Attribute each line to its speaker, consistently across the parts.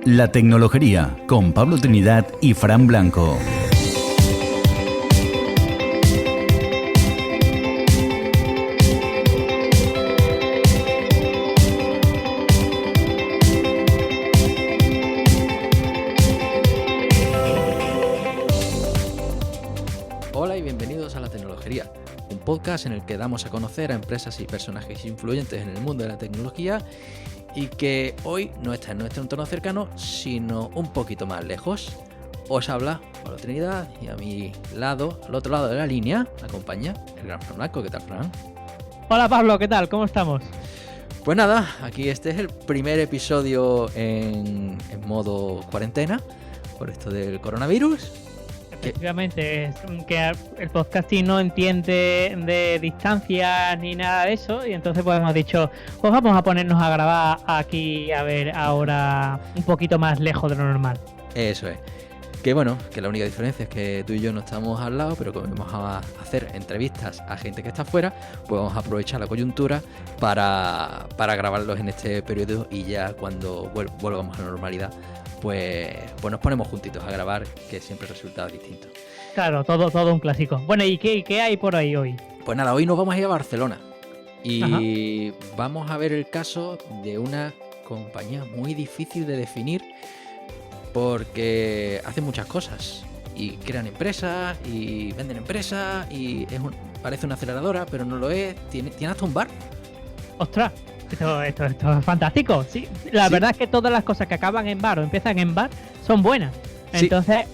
Speaker 1: La Tecnologería, con Pablo Trinidad y Fran Blanco.
Speaker 2: Hola y bienvenidos a La Tecnologería, un podcast en el que damos a conocer a empresas y personajes influyentes en el mundo de la tecnología y que hoy no está en nuestro entorno cercano, sino un poquito más lejos. Os habla Pablo Trinidad y a mi lado, al otro lado de la línea, me acompaña el gran Fran Blanco. ¿Qué tal, Fran?
Speaker 3: Hola Pablo, ¿qué tal? ¿Cómo estamos?
Speaker 2: Pues nada, aquí este es el primer episodio en modo cuarentena por esto del coronavirus.
Speaker 3: Efectivamente, es que el podcasting no entiende de distancias ni nada de eso, y entonces pues hemos dicho, pues vamos a ponernos a grabar aquí, a ver, ahora un poquito más lejos de lo normal.
Speaker 2: Eso es. Que bueno, que la única diferencia es que tú y yo no estamos al lado, pero como vamos a hacer entrevistas a gente que está afuera, pues vamos a aprovechar la coyuntura para grabarlos en este periodo y ya cuando volvamos a la normalidad, pues nos ponemos juntitos a grabar, que siempre el resultado es distinto.
Speaker 3: Claro, todo un clásico. Bueno, ¿y qué hay por ahí hoy?
Speaker 2: Pues nada, hoy nos vamos a ir a Barcelona y vamos a ver el caso de una compañía muy difícil de definir porque hace muchas cosas y crean empresas y venden empresas y parece una aceleradora, pero no lo es. Tiene hasta un bar.
Speaker 3: ¡Ostras! Esto es fantástico, sí. La verdad es que todas las cosas que acaban en bar o empiezan en bar son buenas.
Speaker 2: Sí.
Speaker 3: Entonces,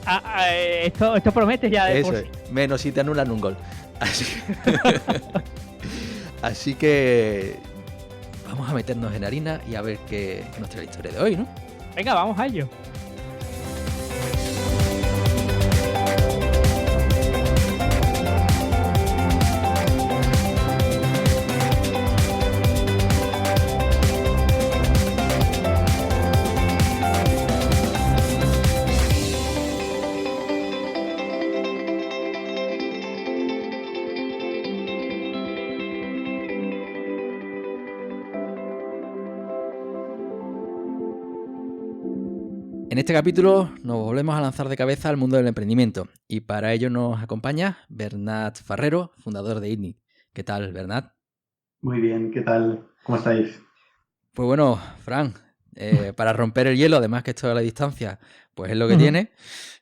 Speaker 3: esto promete ya de
Speaker 2: Eso
Speaker 3: por
Speaker 2: es.
Speaker 3: sí.
Speaker 2: Menos si te anulan un gol. Así que vamos a meternos en harina y a ver qué nos trae la historia de hoy, ¿no?
Speaker 3: Venga, vamos a ello.
Speaker 2: En este capítulo nos volvemos a lanzar de cabeza al mundo del emprendimiento y para ello nos acompaña Bernat Farrero, fundador de ITNIC. ¿Qué tal, Bernat?
Speaker 4: Muy bien, ¿qué tal? ¿Cómo estáis?
Speaker 2: Pues bueno, Fran, para romper el hielo, además que esto a la distancia, pues es lo que tiene.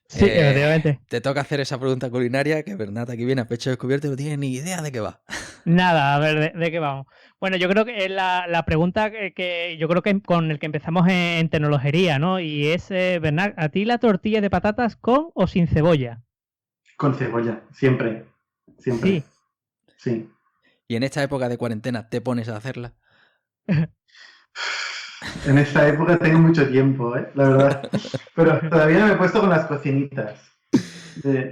Speaker 3: Sí, efectivamente.
Speaker 2: Te toca hacer esa pregunta culinaria que Bernat aquí viene a pecho descubierto y no tiene ni idea de qué va.
Speaker 3: Nada, a ver, ¿de qué vamos? Bueno, yo creo que es la pregunta que yo creo que con el que empezamos en tecnología, ¿no? Y es, Bernat, ¿a ti la tortilla de patatas con o sin cebolla?
Speaker 4: Con cebolla, siempre.
Speaker 3: Sí.
Speaker 4: Sí.
Speaker 2: ¿Y en esta época de cuarentena te pones a hacerla?
Speaker 4: En esta época tengo mucho tiempo, la verdad. Pero todavía no me he puesto con las cocinitas.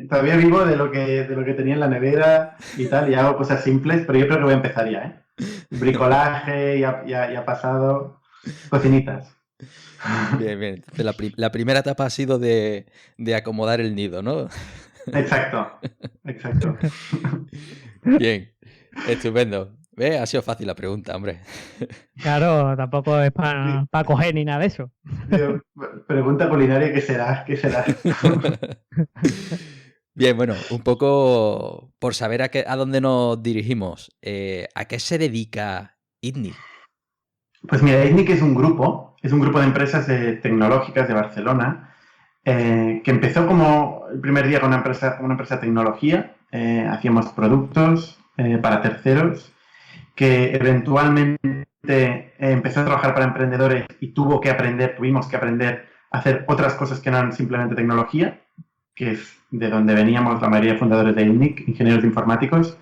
Speaker 4: Todavía vivo de lo que tenía en la nevera y tal, y hago cosas simples, pero yo creo que voy a empezar ya, ¿eh? Bricolaje, ya pasado. Cocinitas.
Speaker 2: Bien, bien. La primera etapa ha sido de acomodar el nido, ¿no?
Speaker 4: Exacto.
Speaker 2: Bien, estupendo. ¿Ves? Ha sido fácil la pregunta, hombre.
Speaker 3: Claro, tampoco es para coger ni nada de eso.
Speaker 4: Digo, pregunta culinaria, ¿qué será?
Speaker 2: Bien, bueno, un poco por saber a dónde nos dirigimos. ¿A qué se dedica ITNIC?
Speaker 4: Pues mira, ITNIC es un grupo de empresas tecnológicas de Barcelona que empezó como el primer día como una empresa de tecnología. Hacíamos productos para terceros que eventualmente empezó a trabajar para emprendedores y tuvimos que aprender a hacer otras cosas que no eran simplemente tecnología, que es de donde veníamos la mayoría de fundadores de ITNIC, ingenieros informáticos.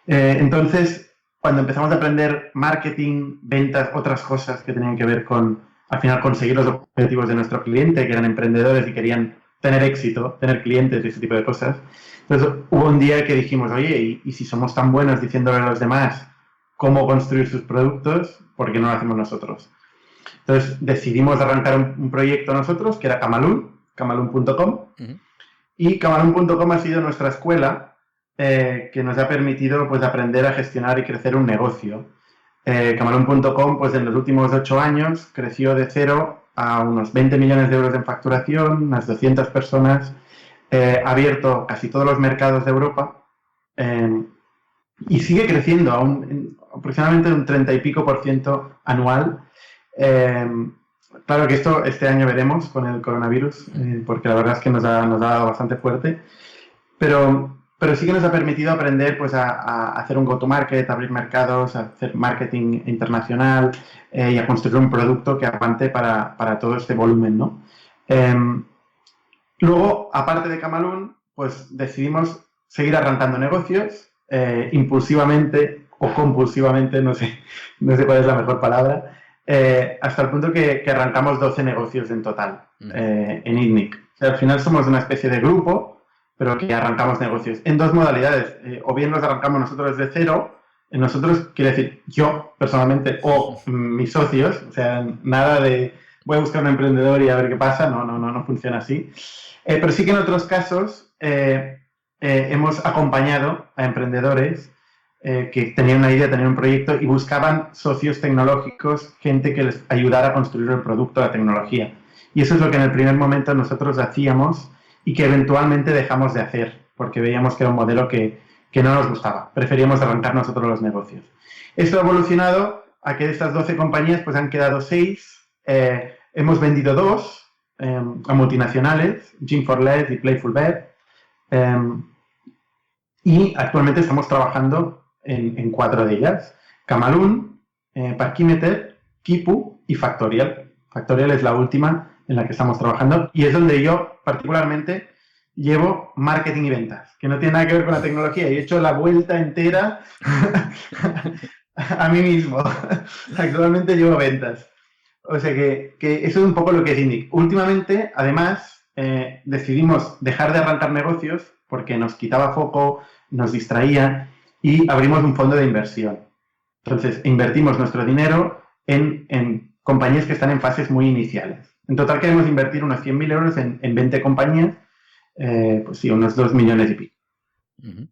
Speaker 4: Entonces, cuando empezamos a aprender marketing, ventas, otras cosas que tenían que ver con, al final, conseguir los objetivos de nuestro cliente, que eran emprendedores y querían tener éxito, tener clientes y ese tipo de cosas. Entonces, hubo un día que dijimos, oye, ¿y si somos tan buenos diciéndole a los demás cómo construir sus productos, por qué no lo hacemos nosotros? Entonces, decidimos arrancar un proyecto nosotros, que era Camalún.com. Y Camalún.com ha sido nuestra escuela que nos ha permitido pues, aprender a gestionar y crecer un negocio. Camalún.com, pues en los últimos 8 años, creció de 0 a unos 20 millones de euros en facturación, unas 200 personas, ha abierto casi todos los mercados de Europa y sigue creciendo aproximadamente un 30 y pico % anual. Claro que esto este año veremos con el coronavirus, porque la verdad es que nos ha dado bastante fuerte, pero sí que nos ha permitido aprender pues, a hacer un go-to-market, a abrir mercados, a hacer marketing internacional y a construir un producto que aguante para todo este volumen, ¿no? Luego, aparte de Camalún, pues decidimos seguir arrancando negocios impulsivamente o compulsivamente, no sé cuál es la mejor palabra, hasta el punto que arrancamos 12 negocios en total en ITNIC. O sea, al final somos una especie de grupo, pero que arrancamos negocios en dos modalidades. O bien los arrancamos nosotros desde cero, nosotros quiere decir yo personalmente o mis socios, o sea, nada de voy a buscar un emprendedor y a ver qué pasa, no funciona así. Pero sí que en otros casos hemos acompañado a emprendedores que tenían una idea, tenían un proyecto y buscaban socios tecnológicos, gente que les ayudara a construir el producto, la tecnología. Y eso es lo que en el primer momento nosotros hacíamos y que eventualmente dejamos de hacer, porque veíamos que era un modelo que no nos gustaba. Preferíamos arrancar nosotros los negocios. Esto ha evolucionado a que de estas 12 compañías pues han quedado 6. Hemos vendido 2 a multinacionales, Gym4Less y Playful Bear. Y actualmente estamos trabajando en 4 de ellas. Camalún, Parkimeter, Kipu y Factorial. Factorial es la última en la que estamos trabajando y es donde yo particularmente llevo marketing y ventas, que no tiene nada que ver con la tecnología. He hecho la vuelta entera a mí mismo. Actualmente llevo ventas. O sea que eso es un poco lo que es ITNIC. Últimamente, además, decidimos dejar de arrancar negocios porque nos quitaba foco, nos distraía y abrimos un fondo de inversión. Entonces, invertimos nuestro dinero en compañías que están en fases muy iniciales. En total queremos invertir unos 100.000 euros en 20 compañías, pues sí, unos 2 millones y pico.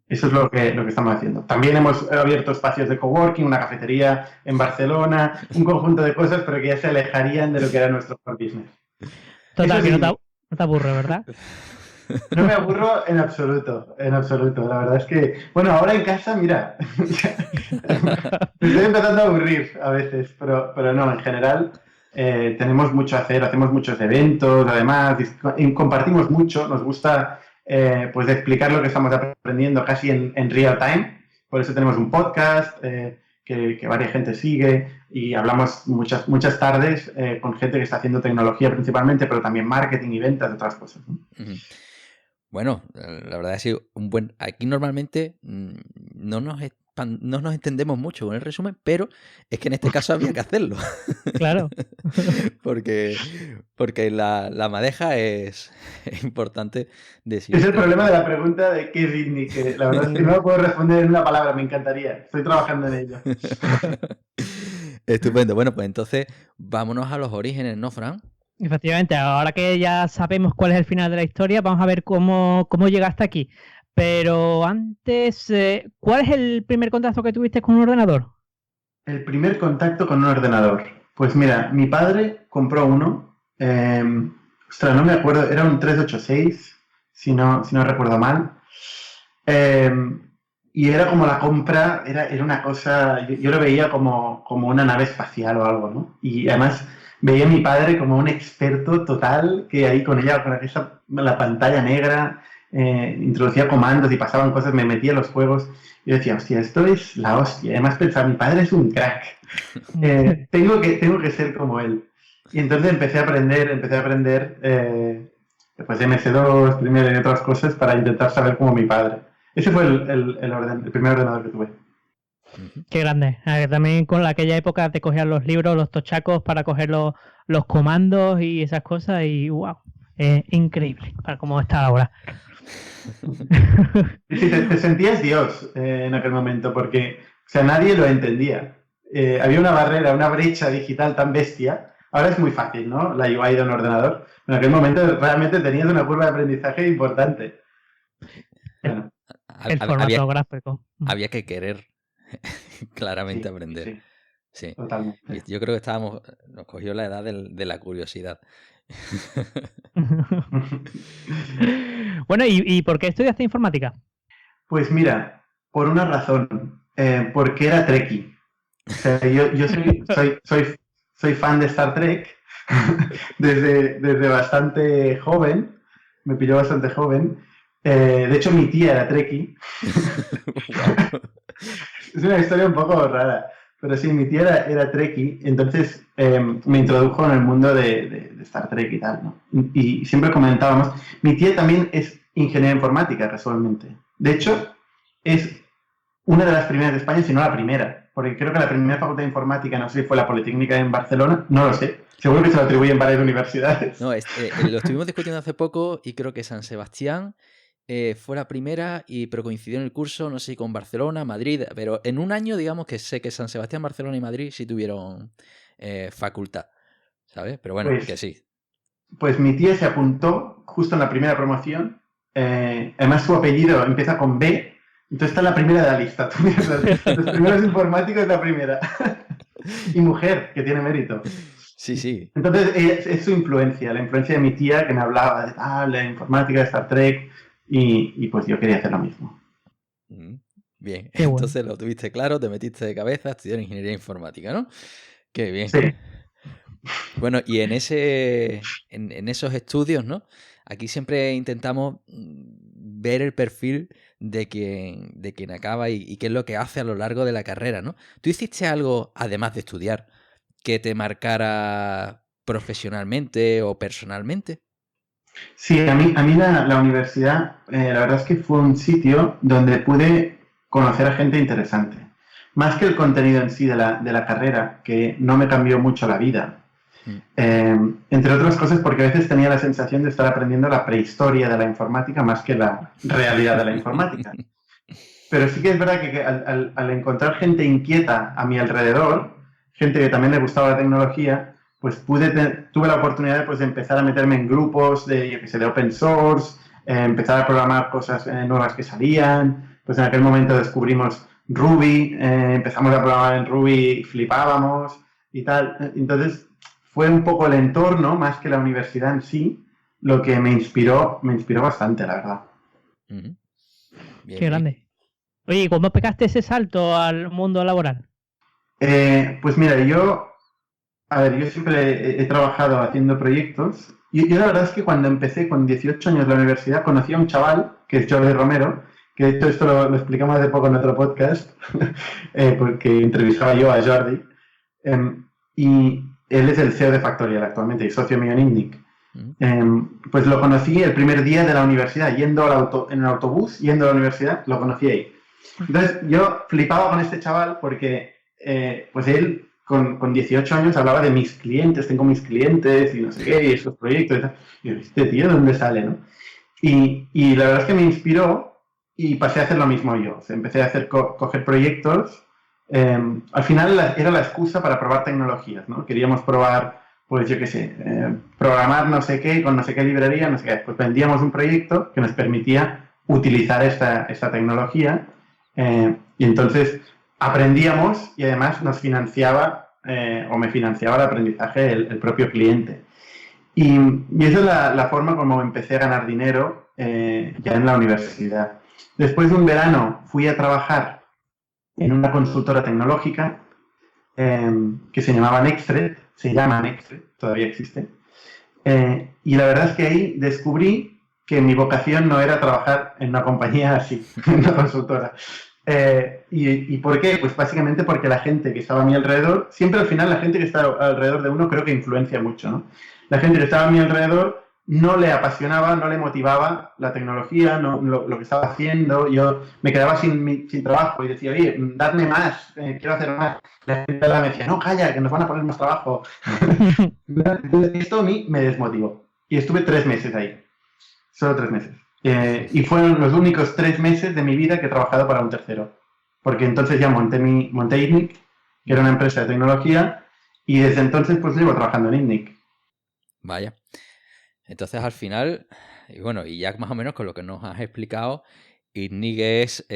Speaker 4: Eso es lo que estamos haciendo. También hemos abierto espacios de coworking, una cafetería en Barcelona, un conjunto de cosas, pero que ya se alejarían de lo que era nuestro core business.
Speaker 3: Total,
Speaker 4: sí,
Speaker 3: que no te aburre, ¿verdad?
Speaker 4: No me aburro en absoluto, en absoluto. La verdad es que, bueno, ahora en casa, mira, me estoy empezando a aburrir a veces, pero no, en general tenemos mucho a hacer, hacemos muchos eventos, además, compartimos mucho, nos gusta pues explicar lo que estamos aprendiendo casi en real time, por eso tenemos un podcast que varias gente sigue y hablamos muchas tardes con gente que está haciendo tecnología principalmente, pero también marketing y ventas de otras cosas, ¿no?
Speaker 2: Bueno, la verdad es que aquí normalmente no nos entendemos mucho con el resumen, pero es que en este caso había que hacerlo.
Speaker 3: Claro.
Speaker 2: porque la madeja es importante decir.
Speaker 4: Es el problema de la pregunta de qué es ITNIC, que la verdad es que no lo puedo responder en una palabra, me encantaría. Estoy trabajando en ello.
Speaker 2: Estupendo. Bueno, pues entonces vámonos a los orígenes, ¿no, Fran?
Speaker 3: Efectivamente, ahora que ya sabemos cuál es el final de la historia, vamos a ver cómo llegaste aquí. Pero antes, ¿cuál es el primer contacto que tuviste con un ordenador?
Speaker 4: El primer contacto con un ordenador. Pues mira, mi padre compró uno. Ostras, no me acuerdo, era un 386, si no recuerdo mal. Y era como la compra, era una cosa, yo lo veía como una nave espacial o algo, ¿no? Y además veía a mi padre como un experto total, que ahí con la pantalla negra, introducía comandos y pasaban cosas, me metía en los juegos. Yo decía, hostia, esto es la hostia. Además pensaba, mi padre es un crack. Tengo que ser como él. Y entonces empecé a aprender después de MS2, primero y otras cosas, para intentar saber como mi padre. Ese fue el primer ordenador que tuve.
Speaker 3: Qué grande. También con aquella época te cogían los libros, los tochacos para coger los comandos y esas cosas y wow, increíble para cómo está ahora.
Speaker 4: Sí, te sentías Dios en aquel momento porque, o sea, nadie lo entendía. Había una barrera, una brecha digital tan bestia. Ahora es muy fácil, ¿no? La UI de un ordenador. En aquel momento realmente tenías una curva de aprendizaje importante. Bueno,
Speaker 3: el formato gráfico.
Speaker 2: Había que querer claramente aprender.
Speaker 4: Sí.
Speaker 2: Sí.
Speaker 4: Totalmente.
Speaker 2: Y yo creo que nos cogió la edad de la curiosidad.
Speaker 3: Bueno, ¿y por qué estudiaste informática?
Speaker 4: Pues mira, por una razón, porque era Trekkie. O sea, yo soy fan de Star Trek desde bastante joven, me pilló bastante joven. De hecho, mi tía era Trekkie.
Speaker 2: Guau.
Speaker 4: Es una historia un poco rara, pero sí, mi tía era Trekkie, entonces me introdujo en el mundo de Star Trek y tal, ¿no? Y siempre comentábamos, mi tía también es ingeniera informática, casualmente. De hecho, es una de las primeras de España, si no la primera, porque creo que la primera facultad de informática, no sé si fue la Politécnica en Barcelona, no lo sé, seguro que se lo atribuyen varias universidades.
Speaker 2: No, lo estuvimos discutiendo hace poco y creo que San Sebastián fue la primera, pero coincidió en el curso, no sé si con Barcelona, Madrid, pero en un año digamos que sé que San Sebastián, Barcelona y Madrid sí tuvieron facultad, ¿sabes? Pero bueno, que sí.
Speaker 4: Pues mi tía se apuntó justo en la primera promoción, además su apellido empieza con B, entonces está en la primera de la lista. Tú miras los primeros informáticos, la primera. Y mujer, que tiene mérito.
Speaker 2: Sí, sí.
Speaker 4: Entonces es su influencia, la influencia de mi tía que me hablaba de la informática, de Star Trek, y pues yo quería hacer lo mismo.
Speaker 2: Bien,
Speaker 3: Qué bueno.
Speaker 2: entonces lo tuviste claro, te metiste de cabeza a estudiar ingeniería informática, ¿no? Qué bien.
Speaker 4: Sí.
Speaker 2: Bueno, y en esos estudios, ¿no? Aquí siempre intentamos ver el perfil de quien acaba y qué es lo que hace a lo largo de la carrera, ¿no? ¿Tú hiciste algo, además de estudiar, que te marcara profesionalmente o personalmente?
Speaker 4: Sí, a mí la universidad, la verdad es que fue un sitio donde pude conocer a gente interesante. Más que el contenido en sí de la carrera, que no me cambió mucho la vida. Entre otras cosas porque a veces tenía la sensación de estar aprendiendo la prehistoria de la informática más que la realidad de la informática. Pero sí que es verdad que al encontrar gente inquieta a mi alrededor, gente que también le gustaba la tecnología, pues tuve la oportunidad pues, de empezar a meterme en grupos de open source, empezar a programar cosas nuevas que salían. Pues en aquel momento descubrimos Ruby, empezamos a programar en Ruby y flipábamos y tal. Entonces fue un poco el entorno, más que la universidad en sí, lo que me inspiró bastante, la verdad.
Speaker 2: Bien,
Speaker 3: Qué grande. Oye, ¿y cómo pegaste ese salto al mundo laboral?
Speaker 4: Pues mira, yo siempre he trabajado haciendo proyectos. Yo la verdad es que cuando empecé con 18 años la universidad conocí a un chaval, que es Jordi Romero, que de hecho esto lo explicamos hace poco en otro podcast, porque entrevistaba yo a Jordi. Y él es el CEO de Factorial actualmente y socio mío en INNIC. Pues lo conocí el primer día de la universidad, en el autobús, yendo a la universidad, lo conocí ahí. Entonces yo flipaba con este chaval porque pues él con 18 años hablaba de mis clientes, tengo mis clientes y no sé qué, y esos proyectos y tal. Y yo, este tío, ¿de dónde sale, no? Y la verdad es que me inspiró y pasé a hacer lo mismo yo. O sea, empecé a coger proyectos. Al final era la excusa para probar tecnologías, ¿no? Queríamos probar, pues yo qué sé, programar no sé qué con no sé qué librería, no sé qué. Pues vendíamos un proyecto que nos permitía utilizar esta tecnología y entonces aprendíamos y además nos financiaba o me financiaba el aprendizaje el propio cliente. Y esa es la forma como empecé a ganar dinero ya en la universidad. Después de un verano fui a trabajar en una consultora tecnológica que se llama Nextred, todavía existe. Y la verdad es que ahí descubrí que mi vocación no era trabajar en una compañía así, en una consultora. ¿Y por qué? Pues básicamente porque la gente que estaba a mi alrededor, siempre al final la gente que está alrededor de uno creo que influencia mucho, ¿no? La gente que estaba a mi alrededor no le apasionaba, no le motivaba la tecnología, lo que estaba haciendo. Yo me quedaba sin trabajo y decía, oye, dadme más, quiero hacer más. La gente me decía, no, calla, que nos van a poner más trabajo. Esto a mí me desmotivó. Y estuve 3 meses ahí, solo 3 meses. Y fueron los únicos 3 meses de mi vida que he trabajado para un tercero. Porque entonces ya monté INNIC, que era una empresa de tecnología, y desde entonces pues llevo trabajando en INNIC.
Speaker 2: Vaya. Entonces al final, y bueno, y ya más o menos con lo que nos has explicado, INNIC es,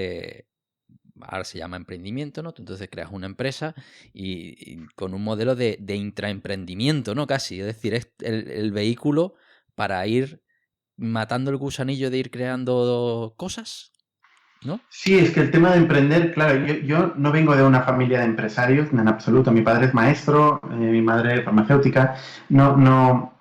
Speaker 2: ahora se llama emprendimiento, ¿no? Tú entonces creas una empresa y con un modelo de intraemprendimiento, ¿no? Casi, es decir, es el vehículo para ir matando el gusanillo de ir creando cosas, ¿no?
Speaker 4: Sí, es que el tema de emprender, claro, yo no vengo de una familia de empresarios, en absoluto. Mi padre es maestro, mi madre es farmacéutica. No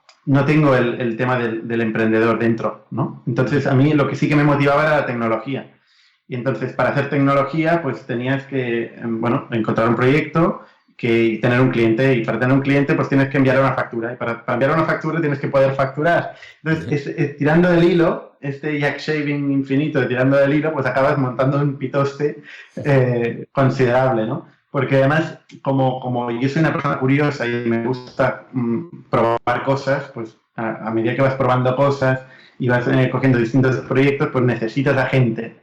Speaker 4: tengo el tema del emprendedor dentro, ¿no? Entonces, a mí lo que sí que me motivaba era la tecnología. Y entonces, para hacer tecnología, pues tenías que, bueno, encontrar un proyecto y tener un cliente. Y para tener un cliente, pues tienes que enviar una factura. Y para enviar una factura tienes que poder facturar. Entonces, tirando del hilo, este jack shaving infinito de tirando del hilo, pues acabas montando un pitoste considerable, ¿no? Porque además, como yo soy una persona curiosa y me gusta probar cosas, pues a medida que vas probando cosas y vas cogiendo distintos proyectos, pues necesitas a gente.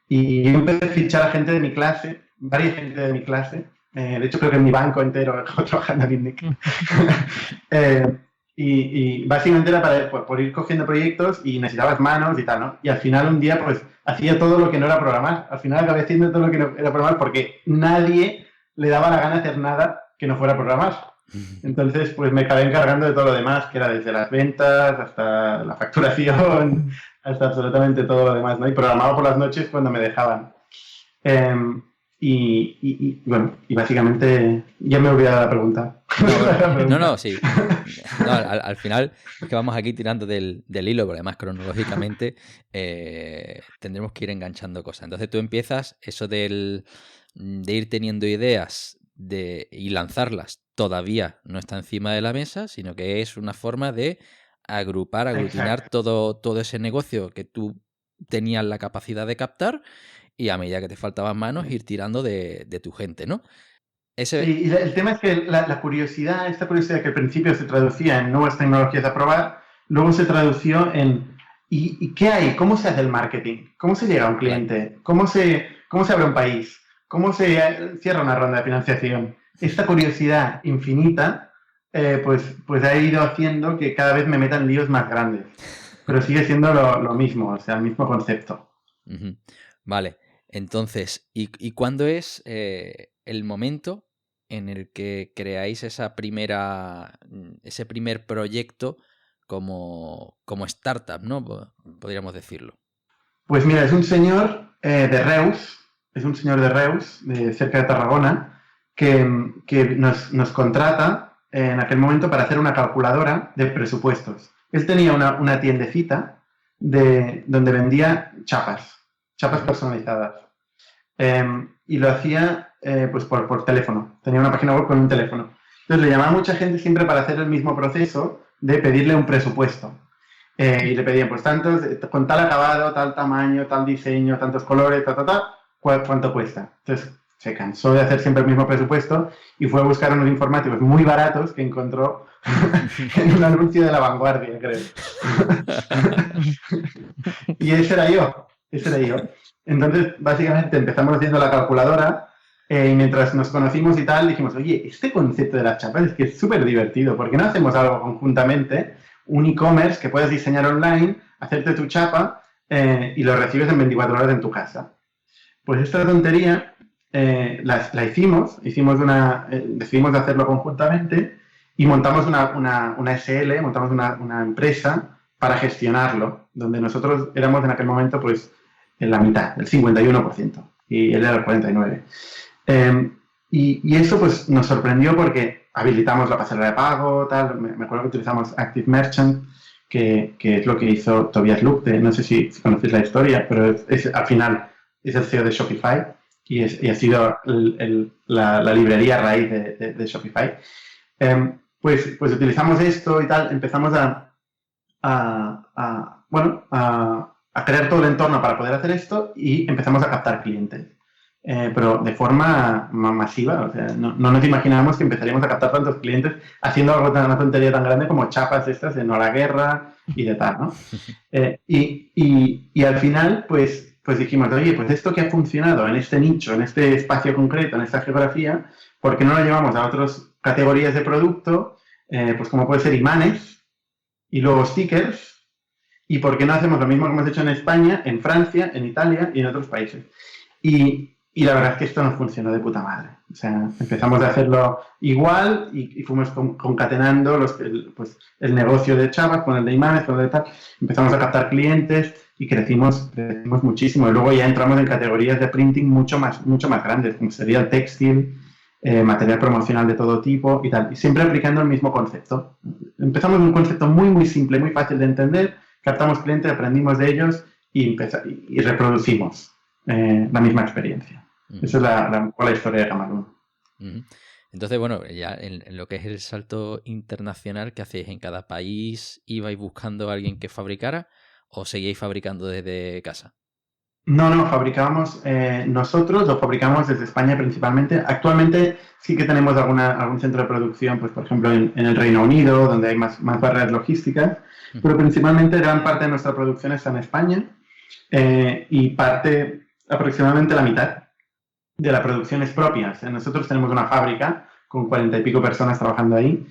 Speaker 4: Y yo empecé a fichar a gente de mi clase, varias gente de mi clase. De hecho, creo que en mi banco entero acabo trabajando en INNIC. Y básicamente era por ir cogiendo proyectos y necesitabas manos y tal, ¿no? Y al final un día, pues, hacía todo lo que no era programar. Al final acabé haciendo todo lo que no era programar porque nadie le daba la gana de hacer nada que no fuera programar. Entonces, pues me acabé encargando de todo lo demás, que era desde las ventas hasta la facturación, hasta absolutamente todo lo demás, ¿no? Y programaba por las noches cuando me dejaban. Bueno, y básicamente ya me he olvidado la pregunta.
Speaker 2: No, sí. No, al final es que vamos aquí tirando del hilo, pero además cronológicamente tendremos que ir enganchando cosas. Entonces tú empiezas eso de ir teniendo ideas y lanzarlas. Todavía no está encima de la mesa, sino que es una forma de aglutinar todo ese negocio que tú tenías la capacidad de captar y a medida que te faltaban manos ir tirando de tu gente, ¿no?
Speaker 4: Sí, y el tema es que esta curiosidad que al principio se traducía en nuevas tecnologías a probar, luego se tradució en ¿y qué hay? ¿Cómo se hace el marketing? ¿Cómo se llega a un cliente? ¿Cómo se abre un país? ¿Cómo se cierra una ronda de financiación? Esta curiosidad infinita pues ha ido haciendo que cada vez me metan líos más grandes. Pero sigue siendo lo mismo, o sea, el mismo concepto.
Speaker 2: Uh-huh. Vale, entonces, ¿y cuándo es el momento en el que creáis ese primer proyecto como startup, ¿no? Podríamos decirlo.
Speaker 4: Pues mira, es un señor de Reus, de cerca de Tarragona, que nos contrata en aquel momento para hacer una calculadora de presupuestos. Él tenía una tiendecita donde vendía chapas personalizadas. Y lo hacía pues por teléfono. Tenía una página web con un teléfono. Entonces le llamaba a mucha gente siempre para hacer el mismo proceso de pedirle un presupuesto. Y le pedían, pues tantos, con tal acabado, tal tamaño, tal diseño, tantos colores, ¿cuánto cuesta? Entonces se cansó de hacer siempre el mismo presupuesto y fue a buscar unos informáticos muy baratos que encontró en un anuncio de La Vanguardia, creo. Y ese era yo. Entonces, básicamente empezamos haciendo la calculadora y mientras nos conocimos y tal, dijimos, oye, este concepto de las chapas es que es súper divertido. ¿Por qué no hacemos algo conjuntamente? Un e-commerce que puedas diseñar online, hacerte tu chapa y lo recibes en 24 horas en tu casa. Pues esta tontería la hicimos decidimos hacerlo conjuntamente y montamos una SL, montamos una empresa para gestionarlo, donde nosotros éramos en aquel momento pues en la mitad, el 51%, y él era el 49%. Y eso pues nos sorprendió porque habilitamos la pasarela de pago, tal. Me acuerdo que utilizamos Active Merchant, que es lo que hizo Tobias Lübke, no sé si conocéis la historia, pero al final es el CEO de Shopify y ha sido la librería raíz de Shopify. Pues utilizamos esto y tal, empezamos a crear todo el entorno para poder hacer esto y empezamos a captar clientes. Pero de forma masiva, o sea, no nos imaginábamos que empezaríamos a captar tantos clientes haciendo una tontería tan grande como chapas estas de no a la guerra y de tal, ¿no? Y al final, pues dijimos, oye, pues esto que ha funcionado en este nicho, en este espacio concreto, en esta geografía, ¿por qué no lo llevamos a otras categorías de producto? Pues como puede ser imanes y luego stickers. ¿Y por qué no hacemos lo mismo que hemos hecho en España, en Francia, en Italia y en otros países? Y Y la verdad es que esto nos funcionó de puta madre. O sea, empezamos a hacerlo igual y fuimos concatenando pues, el negocio de chapas con el de imanes, con el de tal. Empezamos a captar clientes y crecimos muchísimo. Y luego ya entramos en categorías de printing mucho más grandes, como sería el textil, material promocional de todo tipo y tal. Y siempre aplicando el mismo concepto. Empezamos con un concepto muy simple, muy fácil de entender. Captamos clientes, aprendimos de ellos y reproducimos la misma experiencia. Esa es la historia de Camalún.
Speaker 2: Entonces, bueno, ya en lo que es el salto internacional, ¿qué hacéis? ¿En cada país ibais buscando a alguien que fabricara o seguíais fabricando desde casa?
Speaker 4: No, fabricábamos nosotros, lo fabricamos desde España principalmente. Actualmente sí que tenemos algún centro de producción, pues por ejemplo en el Reino Unido, donde hay más barreras logísticas, pero principalmente gran parte de nuestra producción está en España y aproximadamente la mitad de la producción es propia. O sea, nosotros tenemos una fábrica con 40 y pico personas trabajando ahí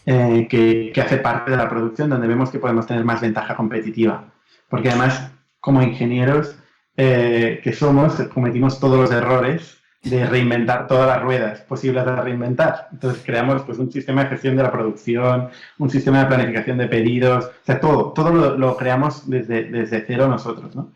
Speaker 4: que hace parte de la producción donde vemos que podemos tener más ventaja competitiva. Porque además, como ingenieros que somos, cometimos todos los errores de reinventar todas las ruedas posibles de reinventar. Entonces creamos pues, un sistema de gestión de la producción, un sistema de planificación de pedidos, o sea, todo lo creamos desde cero nosotros, ¿no?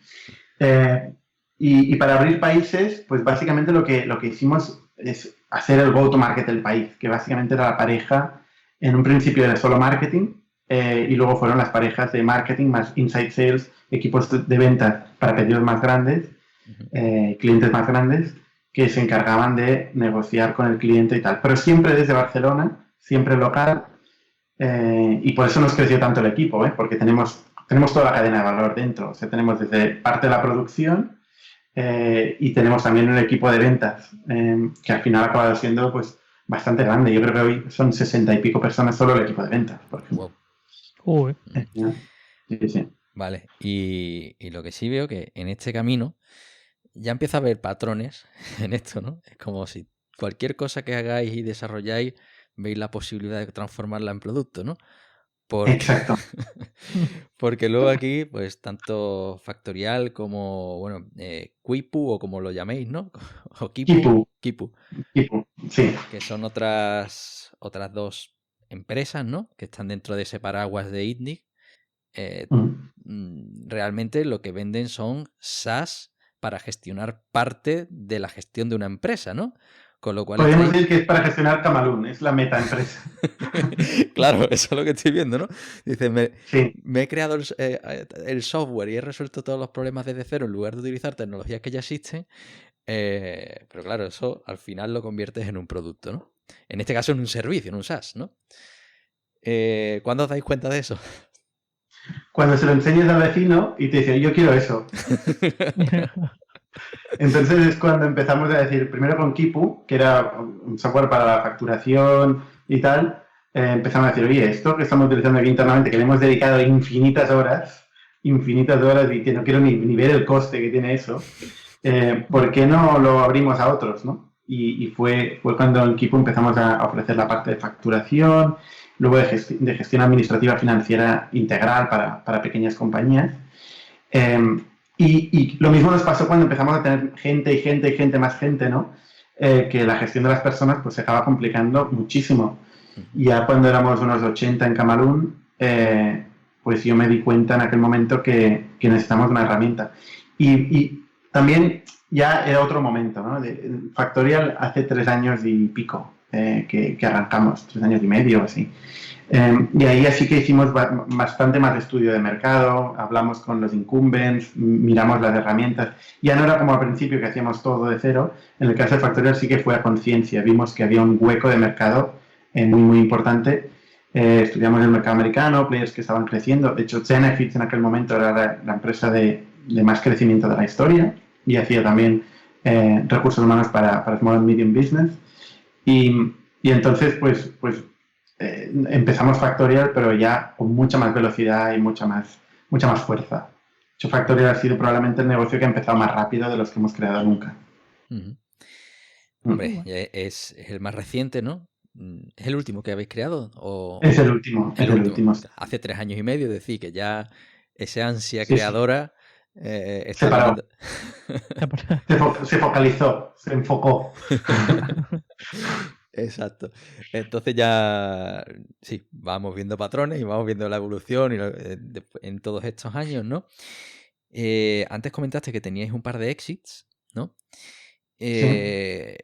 Speaker 4: Y para abrir países, pues básicamente lo que hicimos es hacer el go-to-market del país, que básicamente era la pareja, en un principio era solo marketing, y luego fueron las parejas de marketing más inside sales, equipos de ventas para pedidos más grandes, clientes más grandes, que se encargaban de negociar con el cliente y tal. Pero siempre desde Barcelona, siempre local, y por eso nos creció tanto el equipo, porque tenemos toda la cadena de valor dentro. O sea, tenemos desde parte de la producción, y tenemos también un equipo de ventas que al final ha acabado siendo pues bastante grande. Yo creo que hoy son 60 y pico personas solo el equipo de ventas, por ejemplo.
Speaker 3: Wow.
Speaker 4: Sí.
Speaker 2: Vale, y lo que sí veo que en este camino ya empieza a haber patrones en esto, ¿no? Es como si cualquier cosa que hagáis y desarrolláis veis la posibilidad de transformarla en producto, ¿no?
Speaker 4: Exacto.
Speaker 2: Porque luego aquí, pues tanto Factorial como, bueno, Quipu o como lo llaméis, ¿no? O Kipu,
Speaker 4: sí.
Speaker 2: Que son otras dos empresas, ¿no? Que están dentro de ese paraguas de ITNIC. Realmente lo que venden son SaaS para gestionar parte de la gestión de una empresa, ¿no? Con lo cual
Speaker 4: podemos decir que es para gestionar Camalún, es la meta empresa.
Speaker 2: Claro, eso es lo que estoy viendo, ¿no? Dice,
Speaker 4: sí.
Speaker 2: me he creado el software y he resuelto todos los problemas desde cero en lugar de utilizar tecnologías que ya existen, pero claro, eso al final lo conviertes en un producto, ¿no? En este caso en un servicio, en un SaaS, ¿no? ¿Cuándo os dais cuenta de eso?
Speaker 4: Cuando se lo enseñas al vecino y te dice, yo quiero eso. Entonces es cuando empezamos a decir, primero con Kipu, que era un software para la facturación y tal, empezamos a decir, oye, esto que estamos utilizando aquí internamente, que le hemos dedicado infinitas horas y que no quiero ni ver el coste que tiene eso, ¿por qué no lo abrimos a otros, no? Y fue cuando en Kipu empezamos a ofrecer la parte de facturación, luego de gestión administrativa financiera integral para pequeñas compañías. Y lo mismo nos pasó cuando empezamos a tener más gente, ¿no? Que la gestión de las personas pues se acaba complicando muchísimo. Y ya cuando éramos unos 80 en Camalún, pues yo me di cuenta en aquel momento que necesitamos una herramienta. Y también ya era otro momento, ¿no? Factorial hace 3 años y pico que arrancamos, 3 años y medio o así. Y ahí así que hicimos bastante más estudio de mercado, hablamos con los incumbents, miramos las herramientas. Ya no era como al principio que hacíamos todo de cero. En el caso de Factorial sí que fue a conciencia. Vimos que había un hueco de mercado muy importante. Estudiamos el mercado americano, players que estaban creciendo. De hecho, Zenefits en aquel momento era la empresa de más crecimiento de la historia y hacía también recursos humanos para Small and Medium Business. Y entonces, pues empezamos Factorial, pero ya con mucha más velocidad y mucha más fuerza. De hecho, Factorial ha sido probablemente el negocio que ha empezado más rápido de los que hemos creado nunca.
Speaker 2: Hombre, es el más reciente, ¿no? ¿Es el último que habéis creado?
Speaker 4: Es el último.
Speaker 2: Hace 3 años y medio, decir que ya esa ansia creadora está
Speaker 4: Separado.
Speaker 2: hablando-
Speaker 4: Se focalizó, se enfocó.
Speaker 2: Exacto. Entonces ya, sí, vamos viendo patrones y vamos viendo la evolución en todos estos años, ¿no? Antes comentaste que teníais un par de exits, ¿no?
Speaker 4: Sí.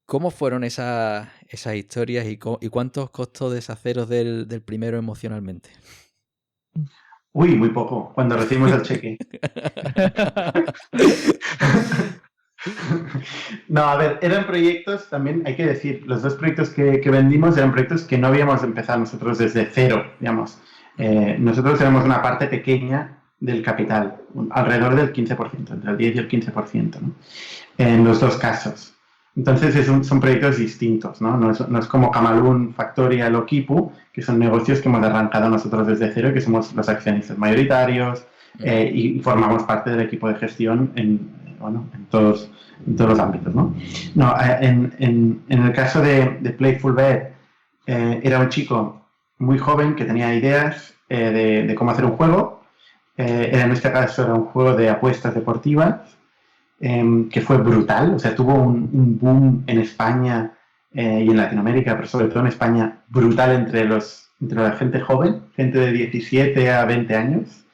Speaker 2: ¿Cómo fueron esas historias y cuánto os costó deshaceros del primero emocionalmente?
Speaker 4: Uy, muy poco, cuando recibimos el cheque. No, a ver, eran proyectos, también hay que decir, los dos proyectos que vendimos eran proyectos que no habíamos empezado nosotros desde cero, digamos. Nosotros éramos una parte pequeña del capital, alrededor del 15%, entre el 10 y el 15%, ¿no? En los dos casos. Entonces son proyectos distintos, ¿no? No es como Camalún, Factorial o Kipu, que son negocios que hemos arrancado nosotros desde cero, que somos los accionistas mayoritarios y formamos parte del equipo de gestión en todos los ámbitos, ¿no? No, en el caso de Playful Bet, era un chico muy joven que tenía ideas de cómo hacer un juego. En este caso era un juego de apuestas deportivas que fue brutal, o sea, tuvo un boom en España y en Latinoamérica, pero sobre todo en España, brutal entre la gente joven, gente de 17 a 20 años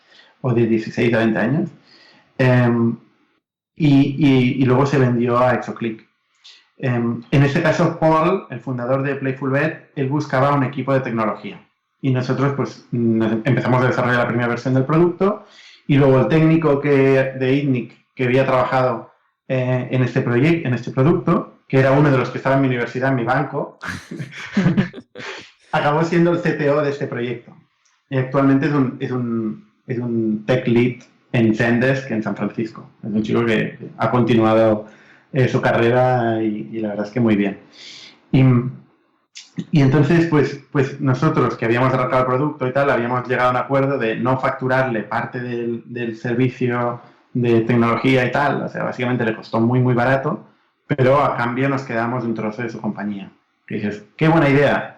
Speaker 4: o de 16 a 20 años. Y luego se vendió a Exoclick. En este caso, Paul, el fundador de Playful Bet, él buscaba un equipo de tecnología. Y nosotros pues empezamos a desarrollar la primera versión del producto y luego el técnico de ITNIC que había trabajado en este producto, que era uno de los que estaba en mi universidad, en mi banco, acabó siendo el CTO de este proyecto. Y actualmente es un tech lead en Zendesk en San Francisco. Es un chico que ha continuado su carrera y la verdad es que muy bien. Y entonces, pues nosotros que habíamos arrancado el producto y tal, habíamos llegado a un acuerdo de no facturarle parte del servicio de tecnología y tal. O sea, básicamente le costó muy, muy barato, pero a cambio nos quedamos un trozo de su compañía. Y dices, qué buena idea,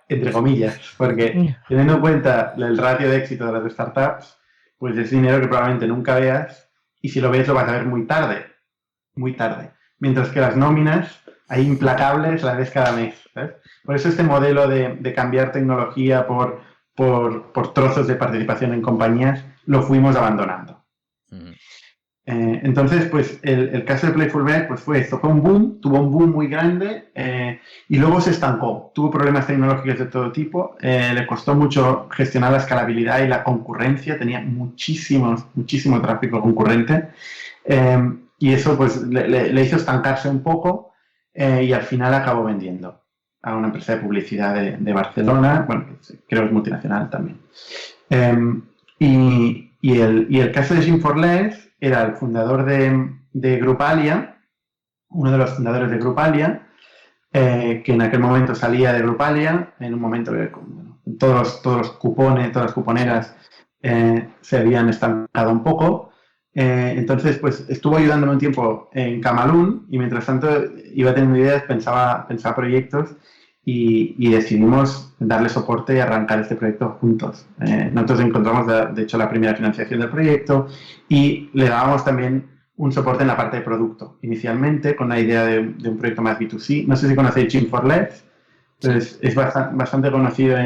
Speaker 4: entre comillas, porque teniendo en cuenta el ratio de éxito de las startups, pues es dinero que probablemente nunca veas y si lo ves lo vas a ver muy tarde. Mientras que las nóminas, hay implacables, las ves cada mes, ¿sabes? Por eso este modelo de cambiar tecnología por trozos de participación en compañías lo fuimos abandonando. Entonces, pues el caso de Playful Bet pues fue esto, tuvo un boom muy grande y luego se estancó, tuvo problemas tecnológicos de todo tipo, le costó mucho gestionar la escalabilidad y la concurrencia, tenía muchísimo tráfico concurrente y eso pues le hizo estancarse un poco y al final acabó vendiendo a una empresa de publicidad de Barcelona, bueno, creo que es multinacional también. Y el caso de Sim4Less era el fundador de Grupalia, uno de los fundadores de Grupalia, que en aquel momento salía de Grupalia, en un momento que todos los cupones, todas las cuponeras se habían estancado un poco. Entonces, pues estuvo ayudándome un tiempo en Camalún y mientras tanto iba teniendo ideas, pensaba proyectos y decidimos darle soporte y arrancar este proyecto juntos. Nosotros encontramos, de hecho, la primera financiación del proyecto y le dábamos también un soporte en la parte de producto. Inicialmente, con la idea de un proyecto más B2C. No sé si conocéis Sim4Less, entonces es bastante conocido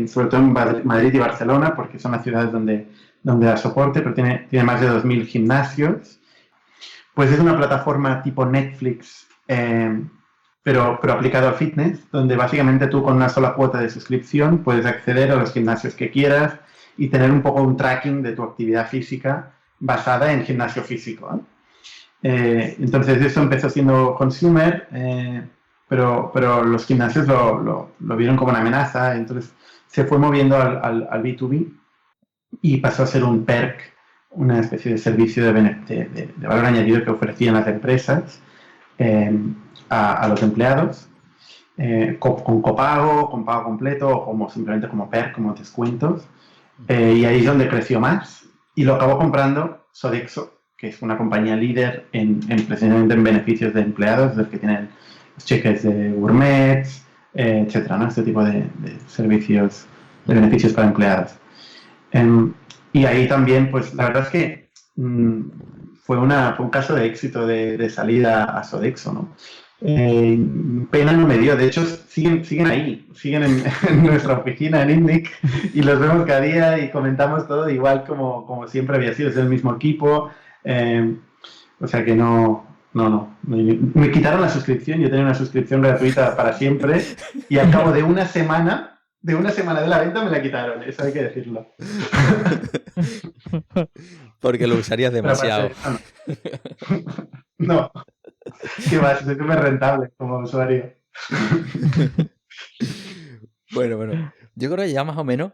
Speaker 4: sobre todo en Madrid y Barcelona, porque son las ciudades donde da soporte, pero tiene más de 2.000 gimnasios. Pues es una plataforma tipo Netflix, pero aplicado al fitness, donde básicamente tú con una sola cuota de suscripción puedes acceder a los gimnasios que quieras y tener un poco un tracking de tu actividad física basada en gimnasio físico. Entonces eso empezó siendo consumer, pero los gimnasios lo vieron como una amenaza, entonces se fue moviendo al B2B y pasó a ser un perk, una especie de servicio de valor añadido que ofrecían las empresas a los empleados, con copago, con pago completo o como simplemente como perk, como descuentos. Y ahí es donde creció más y lo acabó comprando Sodexo, que es una compañía líder precisamente en beneficios de empleados, los que tienen los cheques de gourmet, etcétera, ¿no? Este tipo de servicios, de beneficios para empleados. Y ahí también, pues la verdad es que fue un caso de éxito de salida a Sodexo, ¿no? Pena no me dio, de hecho siguen ahí, siguen en nuestra oficina en ITNIC y los vemos cada día y comentamos todo igual como siempre había sido, es el mismo equipo, o sea que me quitaron la suscripción, yo tenía una suscripción gratuita para siempre y al cabo de una semana de la venta me la quitaron, eso hay que decirlo.
Speaker 2: Porque lo usarías demasiado.
Speaker 4: No, que va, soy súper rentable como usuario.
Speaker 2: Bueno, yo creo que ya más o menos,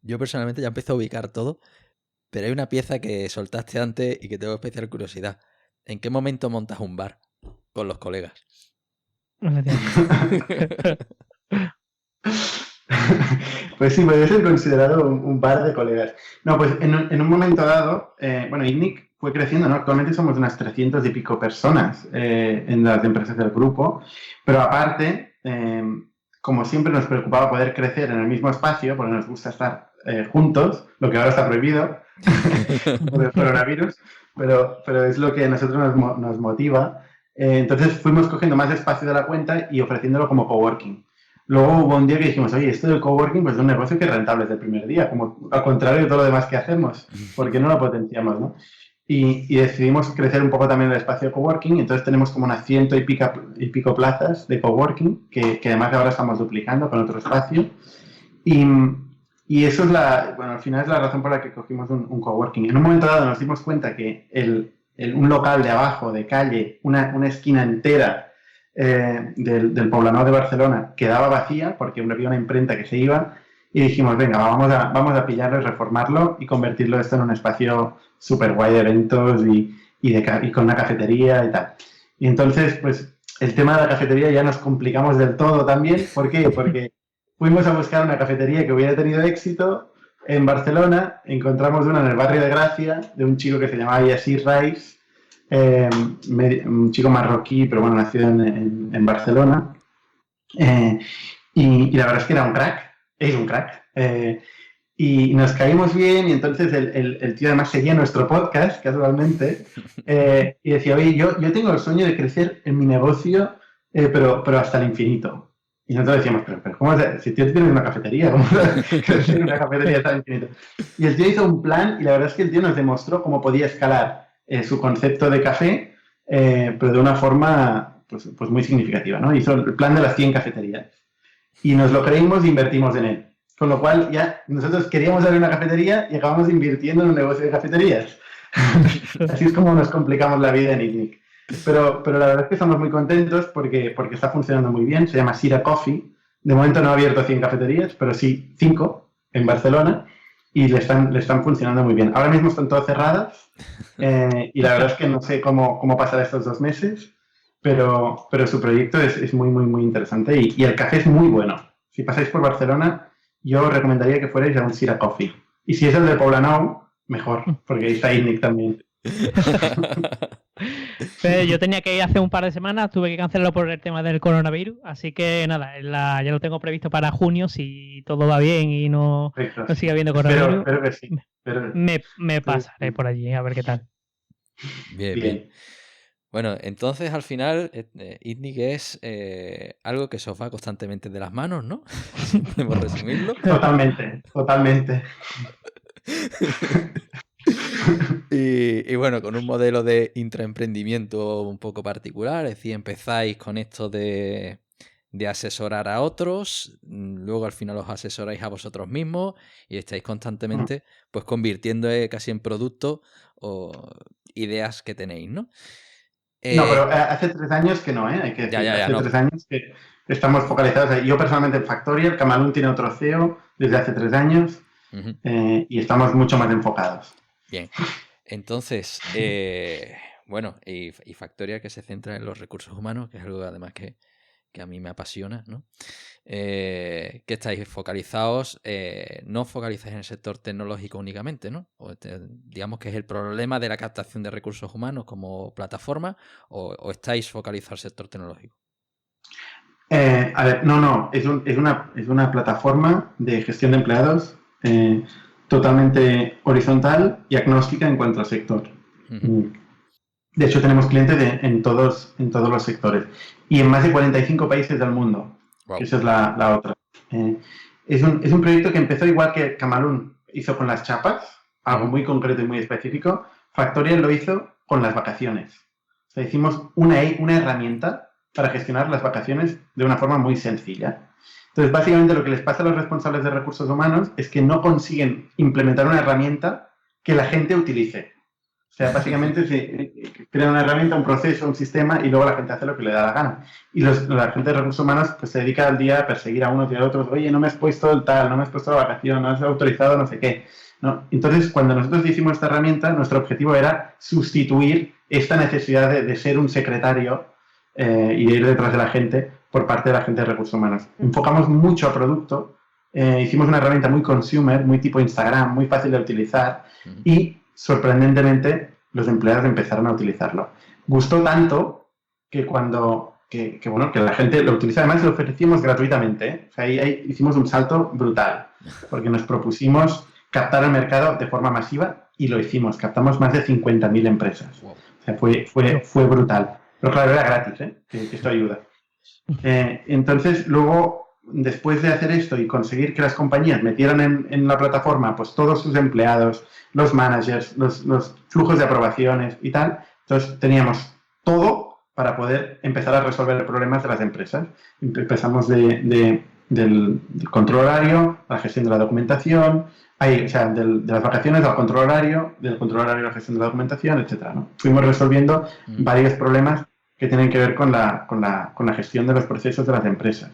Speaker 2: yo personalmente ya empecé a ubicar todo, pero hay una pieza que soltaste antes y que tengo especial curiosidad. ¿En qué momento montas un bar con los colegas?
Speaker 4: Pues sí, puede ser considerado un bar de colegas. No, pues en un momento dado, ITNIC fue creciendo, ¿no? Actualmente somos unas 300 y pico personas en las empresas del grupo, pero aparte, como siempre nos preocupaba poder crecer en el mismo espacio, porque nos gusta estar juntos, lo que ahora está prohibido por el coronavirus, pero es lo que a nosotros nos motiva. Entonces fuimos cogiendo más espacio de la cuenta y ofreciéndolo como coworking. Luego hubo un día que dijimos, oye, esto del coworking pues es un negocio que es rentable desde el primer día, como al contrario de todo lo demás que hacemos, ¿por qué no lo potenciamos, no? Y decidimos crecer un poco también el espacio de coworking, entonces tenemos como unas 100 y pico plazas de coworking, que además ahora estamos duplicando con otro espacio. Y eso es al final es la razón por la que cogimos un coworking. En un momento dado nos dimos cuenta que un local de abajo, de calle, una esquina entera, del Poblenou de Barcelona quedaba vacía porque había una imprenta que se iba y dijimos, venga, vamos a pillarlo y reformarlo y convertirlo esto en un espacio súper guay de eventos y con una cafetería y tal. Y entonces, pues, el tema de la cafetería ya nos complicamos del todo también. ¿Por qué? Porque fuimos a buscar una cafetería que hubiera tenido éxito en Barcelona, encontramos una en el barrio de Gracia de un chico que se llamaba Yassir Rais, un chico marroquí, pero bueno, nacido en Barcelona. Y la verdad es que era un crack, es un crack. Y nos caímos bien y entonces el tío además seguía nuestro podcast, casualmente, y decía, oye, yo tengo el sueño de crecer en mi negocio, pero hasta el infinito. Y nosotros decíamos, pero ¿cómo si el tío tiene una cafetería? ¿Cómo crecer una cafetería hasta el infinito? Y el tío hizo un plan y la verdad es que el tío nos demostró cómo podía escalar su concepto de café, pero de una forma pues muy significativa, ¿no? Hizo el plan de las 100 cafeterías. Y nos lo creímos e invertimos en él. Con lo cual, ya nosotros queríamos abrir una cafetería y acabamos invirtiendo en un negocio de cafeterías. Así es como nos complicamos la vida en ITNIC. Pero la verdad es que estamos muy contentos porque está funcionando muy bien. Se llama Sira Coffee. De momento no ha abierto 100 cafeterías, pero sí 5 en Barcelona. Y le están funcionando muy bien. Ahora mismo están todas cerradas y la verdad es que no sé cómo pasará estos 2 meses, pero su proyecto es muy, muy, muy interesante y el café es muy bueno. Si pasáis por Barcelona, yo os recomendaría que fuerais a un Sira Coffee. Y si es el de Poblenou, mejor, porque ahí está ITNIC también.
Speaker 3: Pero yo tenía que ir hace un par de semanas, tuve que cancelarlo por el tema del coronavirus, así que nada, ya lo tengo previsto para junio, si todo va bien y no sigue habiendo coronavirus.
Speaker 4: Espero que sí.
Speaker 3: Me pasaré por allí, a ver qué tal.
Speaker 2: Bien. Bueno, entonces al final ITNIC es algo que se os va constantemente de las manos, ¿no? Podemos resumirlo.
Speaker 4: Totalmente.
Speaker 2: Y bueno, con un modelo de intraemprendimiento un poco particular, es decir, empezáis con esto de asesorar a otros, luego al final os asesoráis a vosotros mismos y estáis constantemente pues convirtiendo casi en producto o ideas que tenéis, ¿no?
Speaker 4: No, pero hace 3 años que no, hay que decir, hace 3 años que estamos focalizados. Yo personalmente en Factorial, Camalún tiene otro CEO desde hace 3 años y estamos mucho más enfocados.
Speaker 2: Bien, entonces, bueno, y Factorial que se centra en los recursos humanos, que es algo además que a mí me apasiona, ¿no? Que estáis focalizados, no focalizáis en el sector tecnológico únicamente, ¿no? Digamos que es el problema de la captación de recursos humanos como plataforma, o estáis focalizados al sector tecnológico.
Speaker 4: A ver, no, es una plataforma de gestión de empleados totalmente horizontal y agnóstica en cuanto al sector. De hecho, tenemos clientes en todos los sectores y en más de 45 países del mundo.
Speaker 2: Wow.
Speaker 4: Esa es la otra. Es un proyecto que empezó igual que Camalún hizo con las chapas, algo muy concreto y muy específico. Factorial lo hizo con las vacaciones. O sea, hicimos una herramienta para gestionar las vacaciones de una forma muy sencilla. Entonces, básicamente lo que les pasa a los responsables de recursos humanos es que no consiguen implementar una herramienta que la gente utilice. O sea, básicamente se crea una herramienta, un proceso, un sistema y luego la gente hace lo que le da la gana. Y la gente de recursos humanos pues se dedica al día a perseguir a unos y a otros. Oye, no me has puesto el tal, no me has puesto la vacación, no has autorizado no sé qué. ¿No? Entonces, cuando nosotros hicimos esta herramienta, nuestro objetivo era sustituir esta necesidad de ser un secretario y de ir detrás de la gente por parte de la gente de recursos humanos. Enfocamos mucho a producto, hicimos una herramienta muy consumer, muy tipo Instagram, muy fácil de utilizar y, sorprendentemente, los empleados empezaron a utilizarlo. Gustó tanto que que la gente lo utiliza, además lo ofrecimos gratuitamente, ¿eh? O sea, ahí hicimos un salto brutal, porque nos propusimos captar el mercado de forma masiva y lo hicimos. Captamos más de 50.000 empresas. Wow. O sea, fue brutal. Pero claro, era gratis, ¿eh? Que esto ayuda. Entonces, luego, después de hacer esto y conseguir que las compañías metieran en la plataforma pues todos sus empleados, los managers, los flujos de aprobaciones y tal, entonces teníamos todo para poder empezar a resolver problemas de las empresas. Empezamos del control horario a la gestión de la documentación, de las vacaciones al control horario, del control horario a la gestión de la documentación, etcétera, ¿no? Fuimos resolviendo varios problemas que tienen que ver con la gestión de los procesos de las empresas.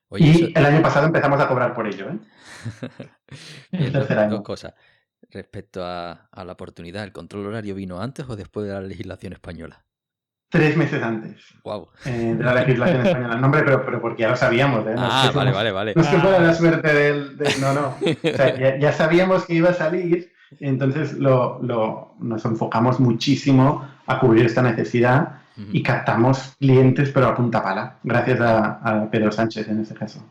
Speaker 4: Oye, el año pasado empezamos a cobrar por ello, ¿eh? El tercer año.
Speaker 2: Dos cosas. Respecto a la oportunidad, ¿el control horario vino antes o después de la legislación española?
Speaker 4: 3 meses antes.
Speaker 2: Wow.
Speaker 4: De la legislación española. No, hombre, pero porque ya lo sabíamos, ¿eh?
Speaker 2: Vale.
Speaker 4: No es que fuera la suerte del... No. O sea, ya sabíamos que iba a salir, entonces nos enfocamos muchísimo a cubrir esta necesidad y captamos clientes, pero a punta pala, gracias a Pedro Sánchez en este caso.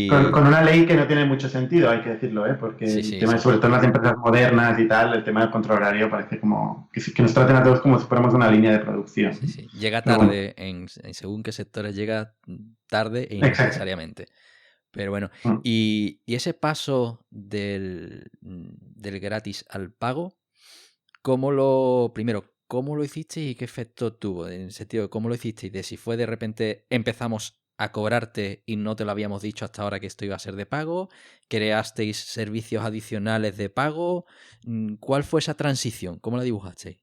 Speaker 4: Con una ley que no tiene mucho sentido, hay que decirlo, ¿eh? Porque el tema, sobre todo en las empresas modernas y tal, el tema del control horario parece como que nos traten a todos como si fuéramos una línea de producción.
Speaker 2: Sí. Llega tarde, en según qué sectores llega tarde e innecesariamente. Pero bueno, y ese paso del gratis al pago, ¿cómo lo hiciste y qué efecto tuvo? En el sentido de cómo lo hiciste y de si fue de repente empezamos a cobrarte y no te lo habíamos dicho hasta ahora que esto iba a ser de pago, creasteis servicios adicionales de pago, ¿cuál fue esa transición? ¿Cómo la dibujasteis?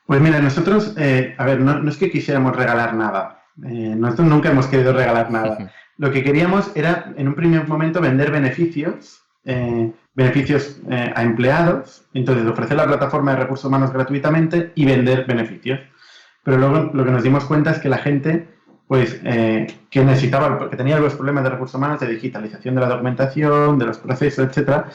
Speaker 4: Pues mira, nosotros, no es que quisiéramos regalar nada, nosotros nunca hemos querido regalar nada. Lo que queríamos era, en un primer momento, vender beneficios a empleados, entonces ofrecer la plataforma de recursos humanos gratuitamente y vender beneficios. Pero luego lo que nos dimos cuenta es que la gente que tenía los problemas de recursos humanos, de digitalización de la documentación, de los procesos, etcétera,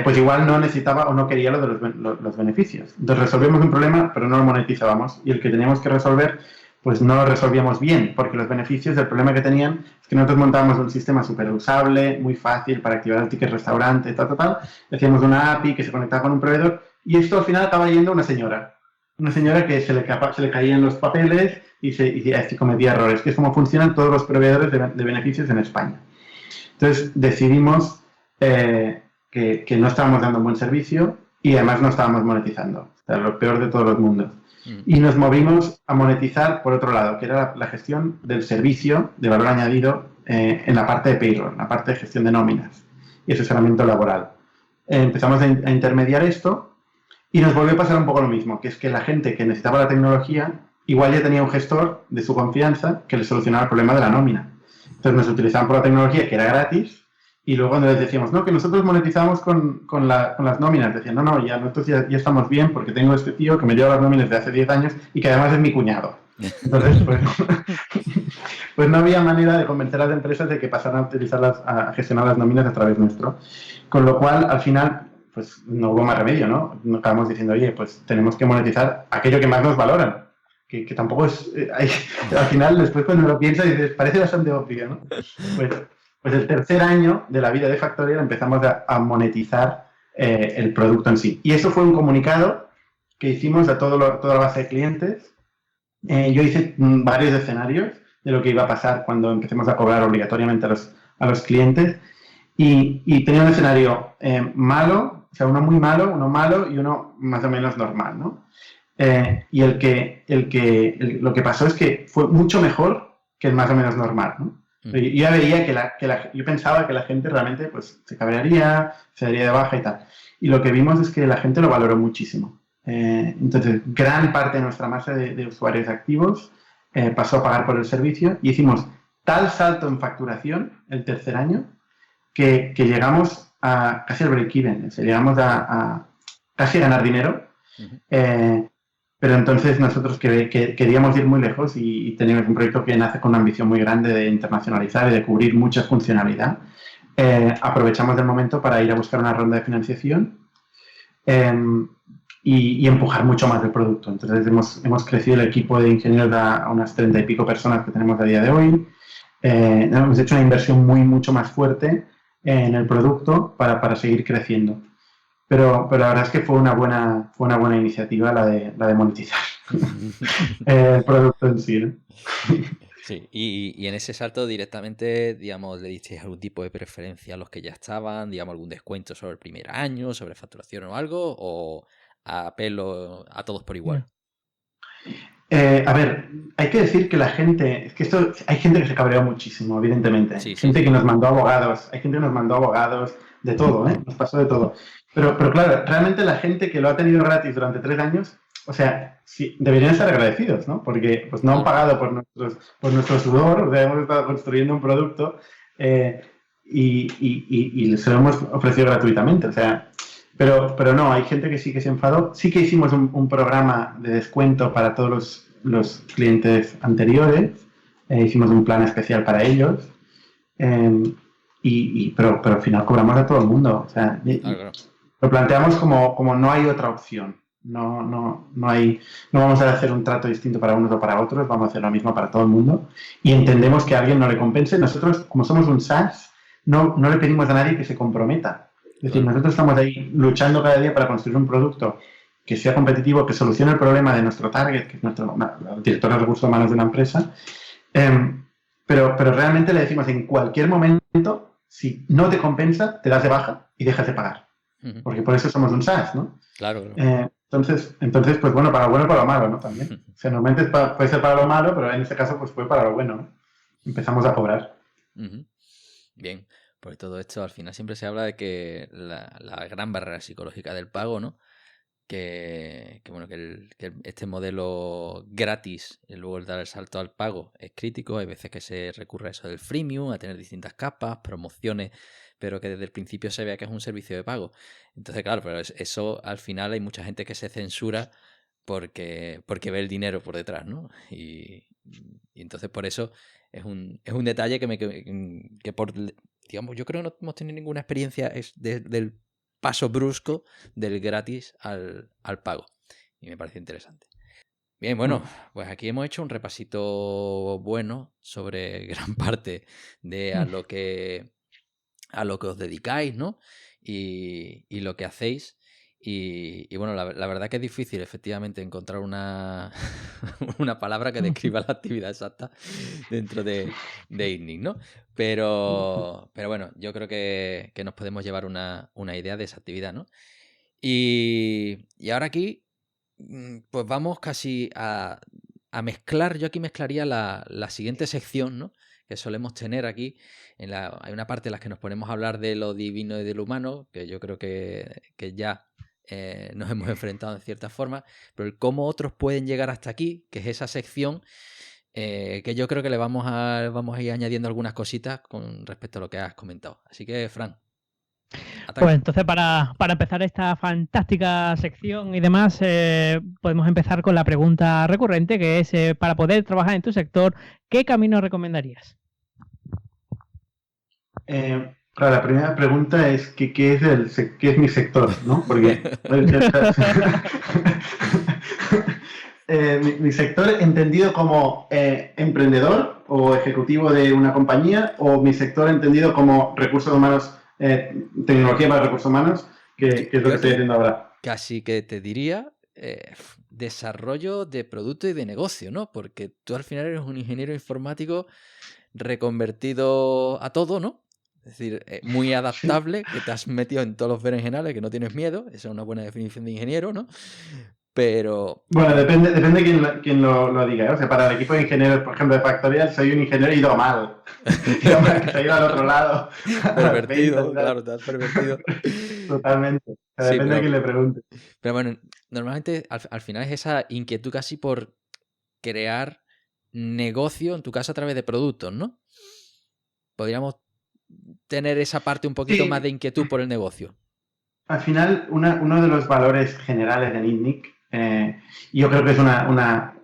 Speaker 4: pues igual no necesitaba o no quería lo de los beneficios. Entonces resolvíamos un problema, pero no lo monetizábamos, y el que teníamos que resolver pues no lo resolvíamos bien, porque los beneficios del problema que tenían es que nosotros montábamos un sistema súper usable, muy fácil para activar el ticket restaurante, decíamos una API que se conectaba con un proveedor, y esto al final acaba yendo a una señora que se le caían los papeles y cometía errores, que es como funcionan todos los proveedores de beneficios en España. Entonces decidimos que no estábamos dando un buen servicio y además no estábamos monetizando, o sea, lo peor de todos los mundos. Y nos movimos a monetizar por otro lado, que era la gestión del servicio de valor añadido en la parte de payroll, en la parte de gestión de nóminas y asesoramiento laboral. Empezamos a intermediar esto y nos volvió a pasar un poco lo mismo, que es que la gente que necesitaba la tecnología igual ya tenía un gestor de su confianza que le solucionaba el problema de la nómina. Entonces nos utilizaban por la tecnología que era gratis. Y luego cuando les decíamos, no, que nosotros monetizamos con las nóminas, decían, no, nosotros ya estamos bien porque tengo este tío que me lleva las nóminas de hace 10 años y que además es mi cuñado. Entonces, pues no había manera de convencer a las empresas de que pasaran a utilizarlas, a gestionar las nóminas a través nuestro. Con lo cual, al final, pues no hubo más remedio, ¿no? Acabamos diciendo, oye, pues tenemos que monetizar aquello que más nos valoran. Que tampoco es... al final, después cuando lo piensas, dices, parece bastante obvio, ¿no? Pues Pues el tercer año de la vida de Factorial empezamos a monetizar el producto en sí. Y eso fue un comunicado que hicimos a toda la base de clientes. Yo hice varios escenarios de lo que iba a pasar cuando empecemos a cobrar obligatoriamente a los clientes. Y tenía un escenario malo, o sea, uno muy malo, uno malo y uno más o menos normal, ¿no? Y lo que pasó es que fue mucho mejor que el más o menos normal, ¿no? Yo ya veía yo pensaba que la gente realmente pues, se cabrearía, se daría de baja y tal. Y lo que vimos es que la gente lo valoró muchísimo. Entonces, gran parte de nuestra masa de usuarios activos pasó a pagar por el servicio y hicimos tal salto en facturación el tercer año que llegamos a casi al break-even, o sea, llegamos a casi ganar dinero. Pero entonces nosotros queríamos ir muy lejos y teníamos un proyecto que nace con una ambición muy grande de internacionalizar y de cubrir mucha funcionalidad. Aprovechamos el momento para ir a buscar una ronda de financiación y empujar mucho más el producto. Entonces hemos crecido el equipo de ingenieros a unas 30 y pico personas que tenemos a día de hoy. Hemos hecho una inversión mucho más fuerte en el producto para seguir creciendo. Pero la verdad es que fue una buena iniciativa la de monetizar el producto en sí, ¿no?
Speaker 2: Sí, y en ese salto directamente, digamos, ¿le disteis algún tipo de preferencia a los que ya estaban? Digamos, algún descuento sobre el primer año, sobre facturación o algo, o a pelo a todos por igual.
Speaker 4: A ver, hay que decir que la gente, es que hay gente que se cabreó muchísimo, evidentemente.
Speaker 2: Sí,
Speaker 4: gente que nos mandó abogados, hay gente que nos mandó abogados, de todo, nos pasó de todo. Pero claro, realmente la gente que lo ha tenido gratis durante 3 años, o sea, sí, deberían estar agradecidos, ¿no? Porque pues no han pagado por nuestro sudor, o sea, hemos estado construyendo un producto y se lo hemos ofrecido gratuitamente, o sea, pero no, hay gente que sí que se enfadó. Sí que hicimos un programa de descuento para todos los clientes anteriores, hicimos un plan especial para ellos, pero al final cobramos a todo el mundo, o sea,
Speaker 2: Claro.
Speaker 4: Lo planteamos como no hay otra opción. No vamos a hacer un trato distinto para unos o para otros, vamos a hacer lo mismo para todo el mundo y entendemos que a alguien no le compense. Nosotros, como somos un SaaS, no le pedimos a nadie que se comprometa. Es decir, nosotros estamos ahí luchando cada día para construir un producto que sea competitivo, que solucione el problema de nuestro target, que es nuestro director de recursos humanos de una empresa, pero realmente le decimos en cualquier momento, si no te compensa, te das de baja y dejas de pagar. Porque por eso somos un SaaS, ¿no?
Speaker 2: Claro.
Speaker 4: Entonces, pues bueno, para lo bueno y para lo malo, ¿no? También. O sea, normalmente puede ser para lo malo, pero en este caso pues fue para lo bueno, ¿no? Empezamos a cobrar.
Speaker 2: Bien, por todo esto al final siempre se habla de que la gran barrera psicológica del pago, ¿no? Que este modelo gratis y luego el dar el salto al pago es crítico. Hay veces que se recurre a eso del freemium, a tener distintas capas, promociones, pero que desde el principio se vea que es un servicio de pago. Entonces, claro, pero eso al final hay mucha gente que se censura porque ve el dinero por detrás, ¿no? Y entonces por eso es un detalle que por, digamos, yo creo que no hemos tenido ninguna experiencia del paso brusco del gratis al pago. Y me parece interesante. Bien, bueno, pues aquí hemos hecho un repasito bueno sobre gran parte de a lo que os dedicáis, ¿no? Y lo que hacéis. Y bueno, la verdad que es difícil efectivamente encontrar una palabra que describa la actividad exacta dentro de ITNIC, ¿no? Pero bueno, yo creo que nos podemos llevar una idea de esa actividad, ¿no? Y ahora aquí, pues vamos casi a mezclar. Yo aquí mezclaría la siguiente sección, ¿no? Que solemos tener aquí. Hay una parte en la que nos ponemos a hablar de lo divino y de lo humano, que yo creo que ya nos hemos enfrentado en cierta forma, pero el cómo otros pueden llegar hasta aquí, que es esa sección que yo creo que le vamos a ir añadiendo algunas cositas con respecto a lo que has comentado. Así que, Fran, ataca.
Speaker 3: Pues entonces para empezar esta fantástica sección y demás, podemos empezar con la pregunta recurrente, que es, para poder trabajar en tu sector, ¿qué camino recomendarías?
Speaker 4: Claro, la primera pregunta es ¿qué es mi sector? ¿No? Porque mi sector entendido como emprendedor o ejecutivo de una compañía, o mi sector entendido como recursos humanos, tecnología para recursos humanos, que es lo que estoy haciendo ahora.
Speaker 2: Casi que te diría desarrollo de producto y de negocio, ¿no? Porque tú al final eres un ingeniero informático reconvertido a todo, ¿no? Es decir, muy adaptable, que te has metido en todos los berenjenales, que no tienes miedo. Esa es una buena definición de ingeniero, ¿no? Pero...
Speaker 4: Bueno, depende quién lo diga, ¿eh? O sea, para el equipo de ingenieros, por ejemplo, de Factorial, soy un ingeniero ido mal. Ido mal, que se ha ido al otro lado.
Speaker 2: Pervertido, claro, te has pervertido.
Speaker 4: Totalmente. O sea, depende de quién le pregunte.
Speaker 2: Pero bueno, normalmente al final es esa inquietud casi por crear negocio, en tu caso a través de productos, ¿no? Podríamos tener esa parte un poquito más de inquietud por el negocio.
Speaker 4: Al final, uno de los valores generales de Nitnic, yo creo que es una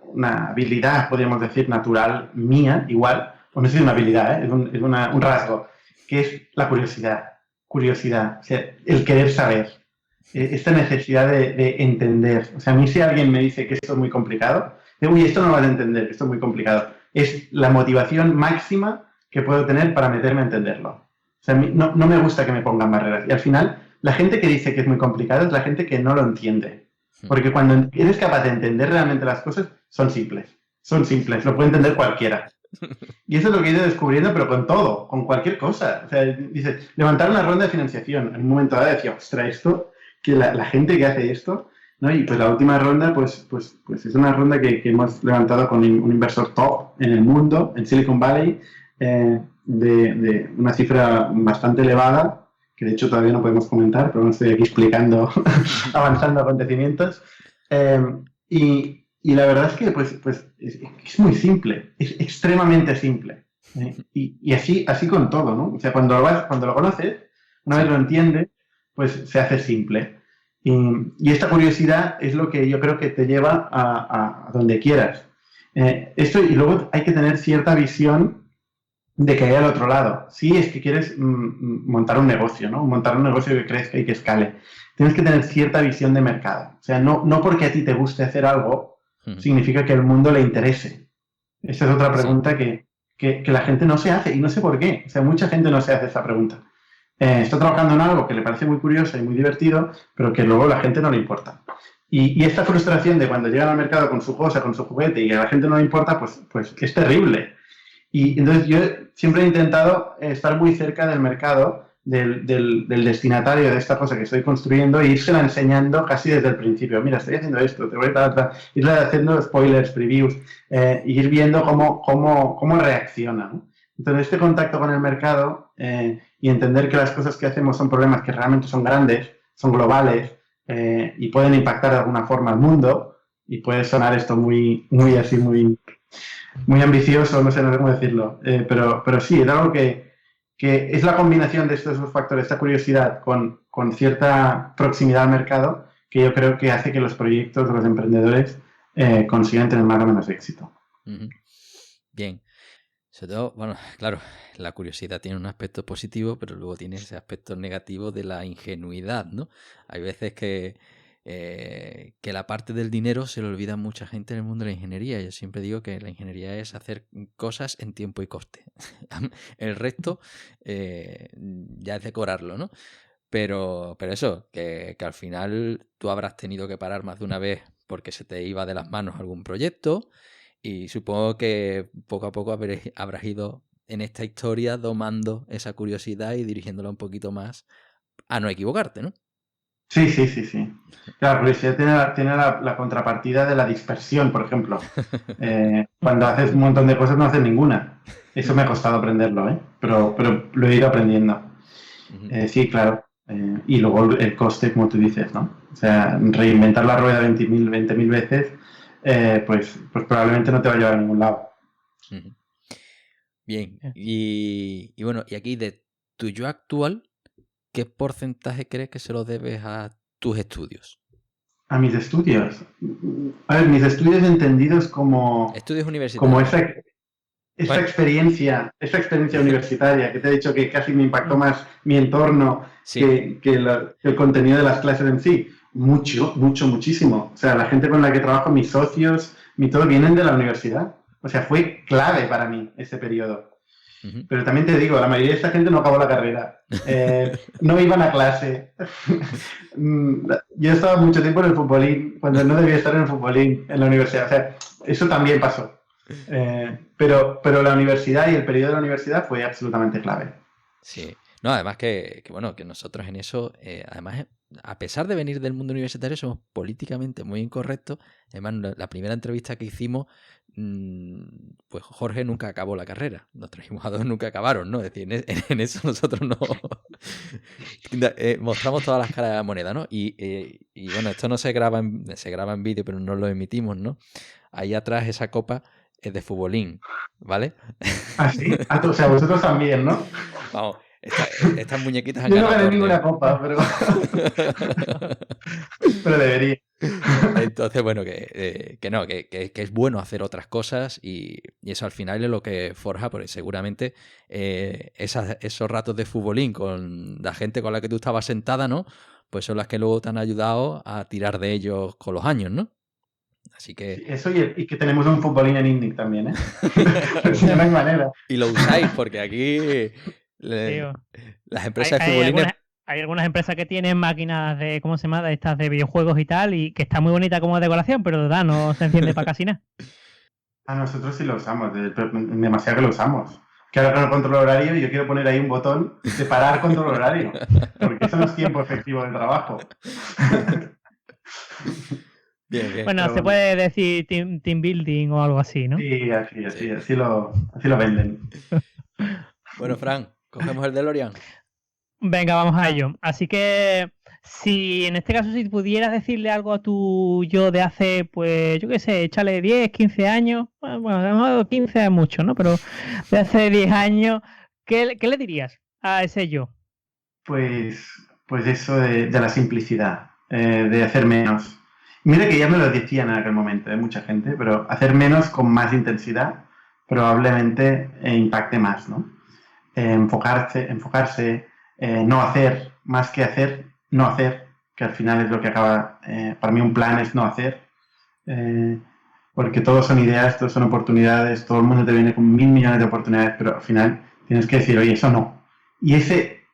Speaker 4: habilidad, podríamos decir, natural mía, igual, o no sé si es una habilidad, es un rasgo, que es la curiosidad. Curiosidad, o sea, el querer saber, esta necesidad de entender. O sea, a mí si alguien me dice que esto es muy complicado, digo, uy, esto no lo vas a entender, esto es muy complicado. Es la motivación máxima que puedo tener para meterme a entenderlo. O sea, a mí no me gusta que me pongan barreras. Y al final, la gente que dice que es muy complicado es la gente que no lo entiende. Porque cuando eres capaz de entender realmente las cosas, son simples. Son simples, lo puede entender cualquiera. Y eso es lo que he ido descubriendo, pero con todo, con cualquier cosa. O sea, dices, levantar una ronda de financiación. En un momento dado decía, ostras, esto, que la gente que hace esto, ¿no? Y pues la última ronda, pues es una ronda que hemos levantado con un inversor top en el mundo, en Silicon Valley, de una cifra bastante elevada, que de hecho todavía no podemos comentar, pero no estoy aquí explicando, avanzando acontecimientos. Y la verdad es que pues es muy simple, es extremadamente simple. Y así con todo, ¿no? O sea, cuando lo conoces, una vez lo entiendes, pues se hace simple. Y esta curiosidad es lo que yo creo que te lleva a donde quieras. Y luego hay que tener cierta visión de que hay al otro lado. Si es que quieres montar un negocio, ¿no? Montar un negocio que crezca y que escale. Tienes que tener cierta visión de mercado. O sea, no porque a ti te guste hacer algo, significa que al mundo le interese. Esa es otra pregunta que la gente no se hace y no sé por qué. O sea, mucha gente no se hace esa pregunta. Está trabajando en algo que le parece muy curioso y muy divertido, pero que luego a la gente no le importa. Y esta frustración de cuando llegan al mercado con su cosa, con su juguete y a la gente no le importa, pues es terrible. Y entonces yo siempre he intentado estar muy cerca del mercado, del destinatario de esta cosa que estoy construyendo e írsela enseñando casi desde el principio. Mira, estoy haciendo esto, te voy a irle haciendo spoilers, previews, ir viendo cómo reacciona, ¿no? Entonces este contacto con el mercado y entender que las cosas que hacemos son problemas que realmente son grandes, son globales y pueden impactar de alguna forma al mundo, y puede sonar esto muy ambicioso, no sé cómo decirlo, pero sí, es algo que es la combinación de estos dos factores, esta curiosidad con cierta proximidad al mercado, que yo creo que hace que los proyectos de los emprendedores consigan tener más o menos éxito.
Speaker 2: Bien. Sobre todo, bueno, claro, la curiosidad tiene un aspecto positivo, pero luego tiene ese aspecto negativo de la ingenuidad, ¿no? Hay veces que la parte del dinero se le olvida a mucha gente en el mundo de la ingeniería. Yo siempre digo que la ingeniería es hacer cosas en tiempo y coste. El resto ya es decorarlo, ¿no? Pero eso, que al final tú habrás tenido que parar más de una vez porque se te iba de las manos algún proyecto, y supongo que poco a poco habrás ido en esta historia domando esa curiosidad y dirigiéndola un poquito más a no equivocarte, ¿no?
Speaker 4: Sí. Claro, la curiosidad tiene la contrapartida de la dispersión, por ejemplo. Cuando haces un montón de cosas no haces ninguna. Eso me ha costado aprenderlo, pero lo he ido aprendiendo. Sí, claro. Y luego el coste, como tú dices, ¿no? O sea, reinventar la rueda 20.000 veces, pues probablemente no te va a llevar a ningún lado.
Speaker 2: Bien. Y bueno, y aquí de tu yo actual, ¿qué porcentaje crees que se lo debes a tus estudios?
Speaker 4: A mis estudios. A ver, mis estudios entendidos como...
Speaker 2: Estudios universitarios.
Speaker 4: Como esta experiencia universitaria, que te he dicho que casi me impactó más mi entorno que el contenido de las clases en sí. Muchísimo. O sea, la gente con la que trabajo, mis socios, todo vienen de la universidad. O sea, fue clave para mí ese periodo.
Speaker 2: Ujú.
Speaker 4: Pero también te digo, la mayoría de esta gente no acabó la carrera. No iban a clase. Yo estaba mucho tiempo en el futbolín, cuando no debía estar en el futbolín, en la universidad. O sea, eso también pasó. Pero la universidad y el periodo de la universidad fue absolutamente clave.
Speaker 2: Sí. No, además que nosotros en eso, además, a pesar de venir del mundo universitario, somos políticamente muy incorrectos. Además, la primera entrevista que hicimos, pues Jorge nunca acabó la carrera. Nos trajimos a dos, nunca acabaron, ¿no? Es decir, en eso nosotros no mostramos todas las caras de la moneda, ¿no? Y bueno, esto no se graba en vídeo, pero no lo emitimos, ¿no? Ahí atrás esa copa es de futbolín, ¿vale?
Speaker 4: ¿Ah, sí? O sea, vosotros también, ¿no?
Speaker 2: Vamos. Estas muñequitas han
Speaker 4: Yo no
Speaker 2: ganado
Speaker 4: gané ninguna
Speaker 2: torneos.
Speaker 4: copa, pero debería.
Speaker 2: Entonces, bueno, que es bueno hacer otras cosas y eso al final es lo que forja, porque seguramente esos ratos de futbolín con la gente con la que tú estabas sentada, ¿no? Pues son las que luego te han ayudado a tirar de ellos con los años, ¿no? Así que...
Speaker 4: Sí, eso y que tenemos un futbolín en INNIC también, ¿eh? Si no, no hay manera.
Speaker 2: Y lo usáis, porque aquí
Speaker 3: Tío.
Speaker 2: las empresas de
Speaker 3: Hay
Speaker 2: futbolines...
Speaker 3: hay algunas empresas que tienen máquinas de, ¿cómo se llama? De estas de videojuegos y tal, y que está muy bonita como decoración, pero de verdad no se enciende para casi nada.
Speaker 4: A nosotros sí lo usamos, demasiado que lo usamos. Que ahora con el control horario yo quiero poner ahí un botón de parar control horario, porque eso no es tiempo efectivo de trabajo.
Speaker 2: Bien.
Speaker 3: Bueno,
Speaker 4: Pero
Speaker 3: se puede decir team building o algo así, ¿no?
Speaker 4: Sí, así lo venden.
Speaker 2: Bueno, Fran, cogemos el DeLorean.
Speaker 3: Venga, vamos a ello. Así que, si en este caso, si pudieras decirle algo a tu yo de hace, pues, yo qué sé, échale 10, 15 años, bueno, 15 es mucho, ¿no? Pero de hace 10 años, ¿qué le dirías a ese yo?
Speaker 4: Pues eso de la simplicidad, de hacer menos. Mira que ya me lo decían en aquel momento, mucha gente, pero hacer menos con más intensidad probablemente impacte más, ¿no? Enfocarse, no hacer más que hacer, no hacer, que al final es lo que acaba, para mí un plan es no hacer, porque todos son ideas, todos son oportunidades, todo el mundo te viene con 1000 millones de oportunidades, pero al final tienes que decir, oye, eso no. Y ese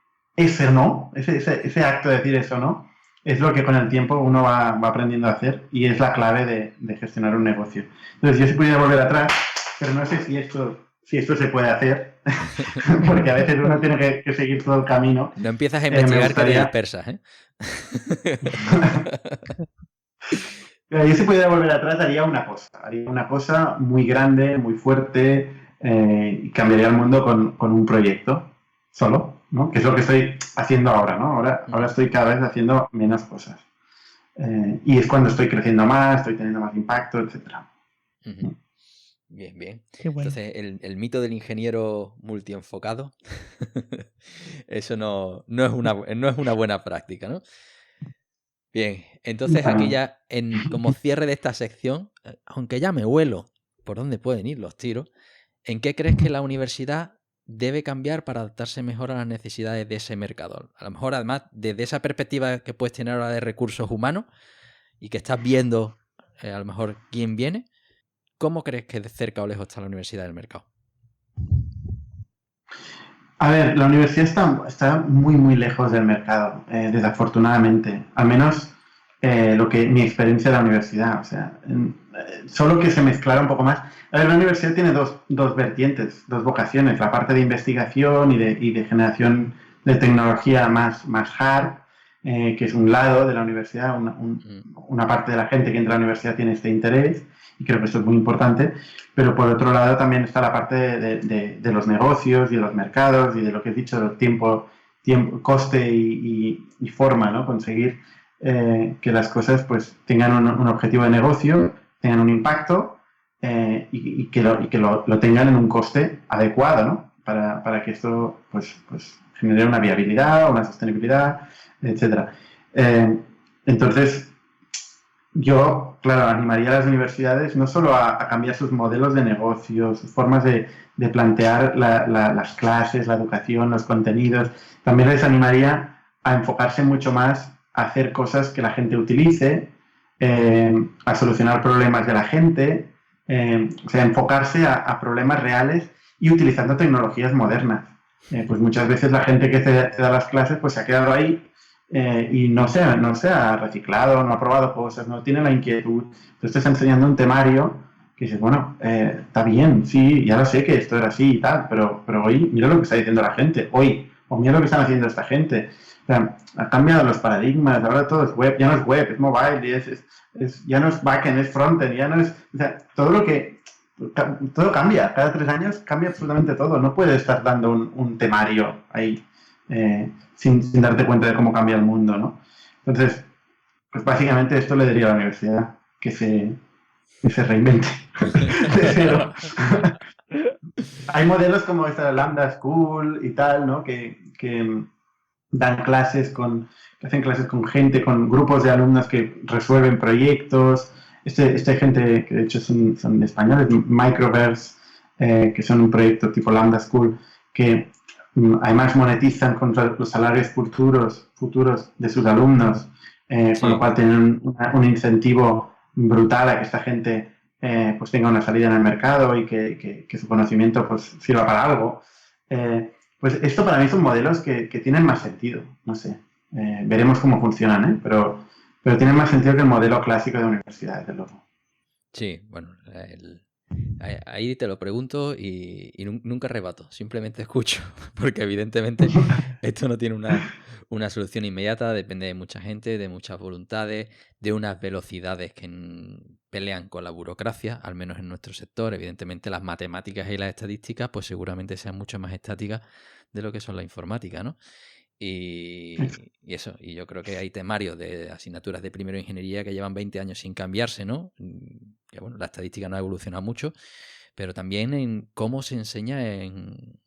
Speaker 4: no, ese acto de decir eso no, es lo que con el tiempo uno va aprendiendo a hacer y es la clave de gestionar un negocio. Entonces, yo sí pudiera volver atrás, pero no sé si esto se puede hacer, porque a veces uno tiene que seguir todo el camino.
Speaker 2: No empiezas a investigar que te dispersas, ¿eh?
Speaker 4: Yo si pudiera volver atrás haría una cosa muy grande, muy fuerte, y cambiaría el mundo con un proyecto solo, ¿no? Que es lo que estoy haciendo ahora, ¿no? Ahora estoy cada vez haciendo menos cosas. Y es cuando estoy creciendo más, estoy teniendo más impacto, etcétera.
Speaker 2: Uh-huh. Bien.
Speaker 3: Qué bueno.
Speaker 2: Entonces, el mito del ingeniero multienfocado, eso no es una buena práctica, ¿no? Bien, entonces aquí ya, como cierre de esta sección, aunque ya me huelo por dónde pueden ir los tiros, ¿en qué crees que la universidad debe cambiar para adaptarse mejor a las necesidades de ese mercado? A lo mejor, además, desde esa perspectiva que puedes tener ahora de recursos humanos y que estás viendo a lo mejor quién viene, ¿cómo crees que de cerca o lejos está la universidad del mercado?
Speaker 4: A ver, la universidad está muy, muy lejos del mercado, desafortunadamente. Al menos mi experiencia de la universidad. O sea, solo que se mezclara un poco más. A ver, la universidad tiene dos vertientes, dos vocaciones. La parte de investigación y de generación de tecnología más hard, que es un lado de la universidad. Una parte de la gente que entra a la universidad tiene este interés. Y creo que esto es muy importante, pero por otro lado también está la parte de los negocios y de los mercados y de lo que he dicho, del tiempo coste y forma, ¿no? Conseguir que las cosas pues tengan un objetivo de negocio, tengan un impacto y que lo tengan en un coste adecuado, ¿no? Para que esto pues genere una viabilidad, una sostenibilidad, etcétera. Entonces, yo, claro, animaría a las universidades no solo a cambiar sus modelos de negocio, sus formas de plantear las clases, la educación, los contenidos, también les animaría a enfocarse mucho más a hacer cosas que la gente utilice, a solucionar problemas de la gente, o sea, enfocarse a problemas reales y utilizando tecnologías modernas. Pues muchas veces la gente que se da las clases pues se ha quedado ahí y no se ha reciclado, no ha probado cosas, no tiene la inquietud. Tú estás enseñando un temario que dices, bueno, está bien, sí, ya lo sé que esto era así y tal, pero hoy mira lo que está diciendo la gente, o mira lo que están haciendo esta gente. O sea, ha cambiado los paradigmas, ahora todo es web, ya no es web, es mobile, ya no es backend, es frontend, ya no es... O sea, todo cambia, cada 3 años cambia absolutamente todo. No puedes estar dando un temario ahí sin darte cuenta de cómo cambia el mundo, ¿no? Entonces, pues básicamente esto le diría a la universidad, que se reinvente de cero. Hay modelos como esta Lambda School y tal, ¿no? Que dan clases que hacen clases con gente, con grupos de alumnos que resuelven proyectos. Esta gente, que de hecho son españoles, Microverse, que son un proyecto tipo Lambda School, que además monetizan con los salarios futuros de sus alumnos, con lo cual tienen un incentivo brutal a que esta gente pues tenga una salida en el mercado y que su conocimiento pues sirva para algo. Pues esto para mí son modelos que tienen más sentido, no sé. Veremos cómo funcionan, pero tienen más sentido que el modelo clásico de universidad, desde luego.
Speaker 2: Sí, bueno, ahí te lo pregunto y nunca rebato, simplemente escucho, porque evidentemente esto no tiene una solución inmediata, depende de mucha gente, de muchas voluntades, de unas velocidades que pelean con la burocracia, al menos en nuestro sector. Evidentemente las matemáticas y las estadísticas pues seguramente sean mucho más estáticas de lo que son la informática, ¿no? Y eso, y yo creo que hay temarios de asignaturas de primero de ingeniería que llevan 20 años sin cambiarse, ¿no? Que bueno, la estadística no ha evolucionado mucho, pero también en cómo se enseña en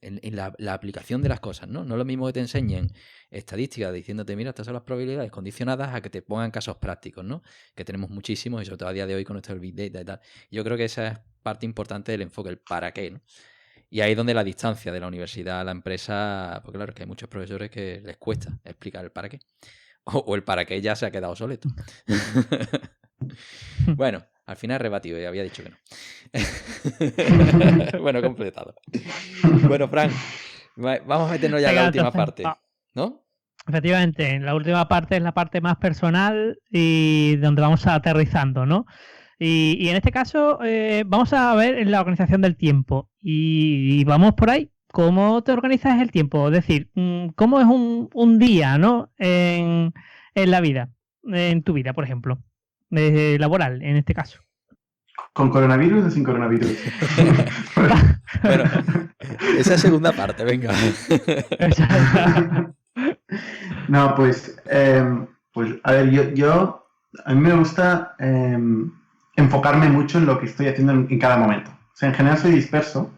Speaker 2: la aplicación de las cosas, ¿no? No es lo mismo que te enseñen estadística diciéndote, mira, estas son las probabilidades condicionadas, a que te pongan casos prácticos, ¿no? Que tenemos muchísimos y sobre todo a día de hoy con esto del Big Data y tal. Yo creo que esa es parte importante del enfoque, el para qué, ¿no? Y ahí es donde la distancia de la universidad a la empresa, porque claro, es que hay muchos profesores que les cuesta explicar el para qué. O el para qué ya se ha quedado obsoleto. Bueno, al final rebatido, ya había dicho que no. Bueno, completado. Bueno, Fran, vamos a meternos ya en la última parte, ¿no?
Speaker 3: Efectivamente, la última parte es la parte más personal y donde vamos aterrizando, ¿no? Y en este caso vamos a ver la organización del tiempo y vamos por ahí. ¿Cómo te organizas el tiempo? Es decir, ¿cómo es un día, ¿no? En la vida, en tu vida, por ejemplo, laboral, en este caso.
Speaker 4: ¿Con coronavirus o sin coronavirus?
Speaker 2: Bueno, esa segunda parte, venga.
Speaker 4: No, pues a ver, a mí me gusta enfocarme mucho en lo que estoy haciendo en cada momento. O sea, en general soy disperso,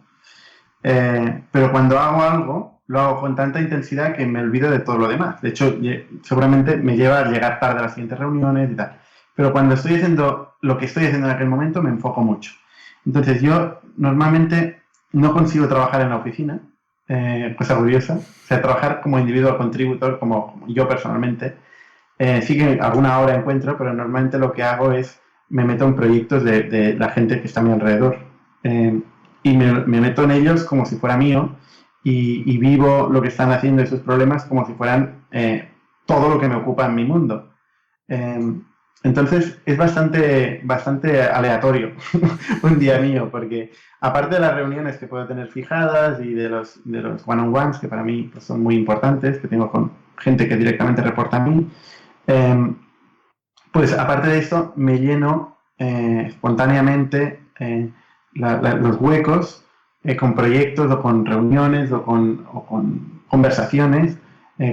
Speaker 4: pero cuando hago algo, lo hago con tanta intensidad que me olvido de todo lo demás. De hecho, seguramente me lleva a llegar tarde a las siguientes reuniones y tal. Pero cuando estoy haciendo lo que estoy haciendo en aquel momento, me enfoco mucho. Entonces, yo normalmente no consigo trabajar en la oficina, cosa curiosa. O sea, trabajar como individual contributor, como yo personalmente, sí que alguna hora encuentro, pero normalmente lo que hago es me meto en proyectos de la gente que está a mi alrededor. Y me meto en ellos como si fuera mío y vivo lo que están haciendo y sus problemas como si fueran todo lo que me ocupa en mi mundo. Entonces es bastante aleatorio un día mío, porque aparte de las reuniones que puedo tener fijadas y de los one-on-ones, que para mí pues, son muy importantes, que tengo con gente que directamente reporta a mí, pues aparte de esto me lleno espontáneamente los huecos con proyectos o con reuniones o con conversaciones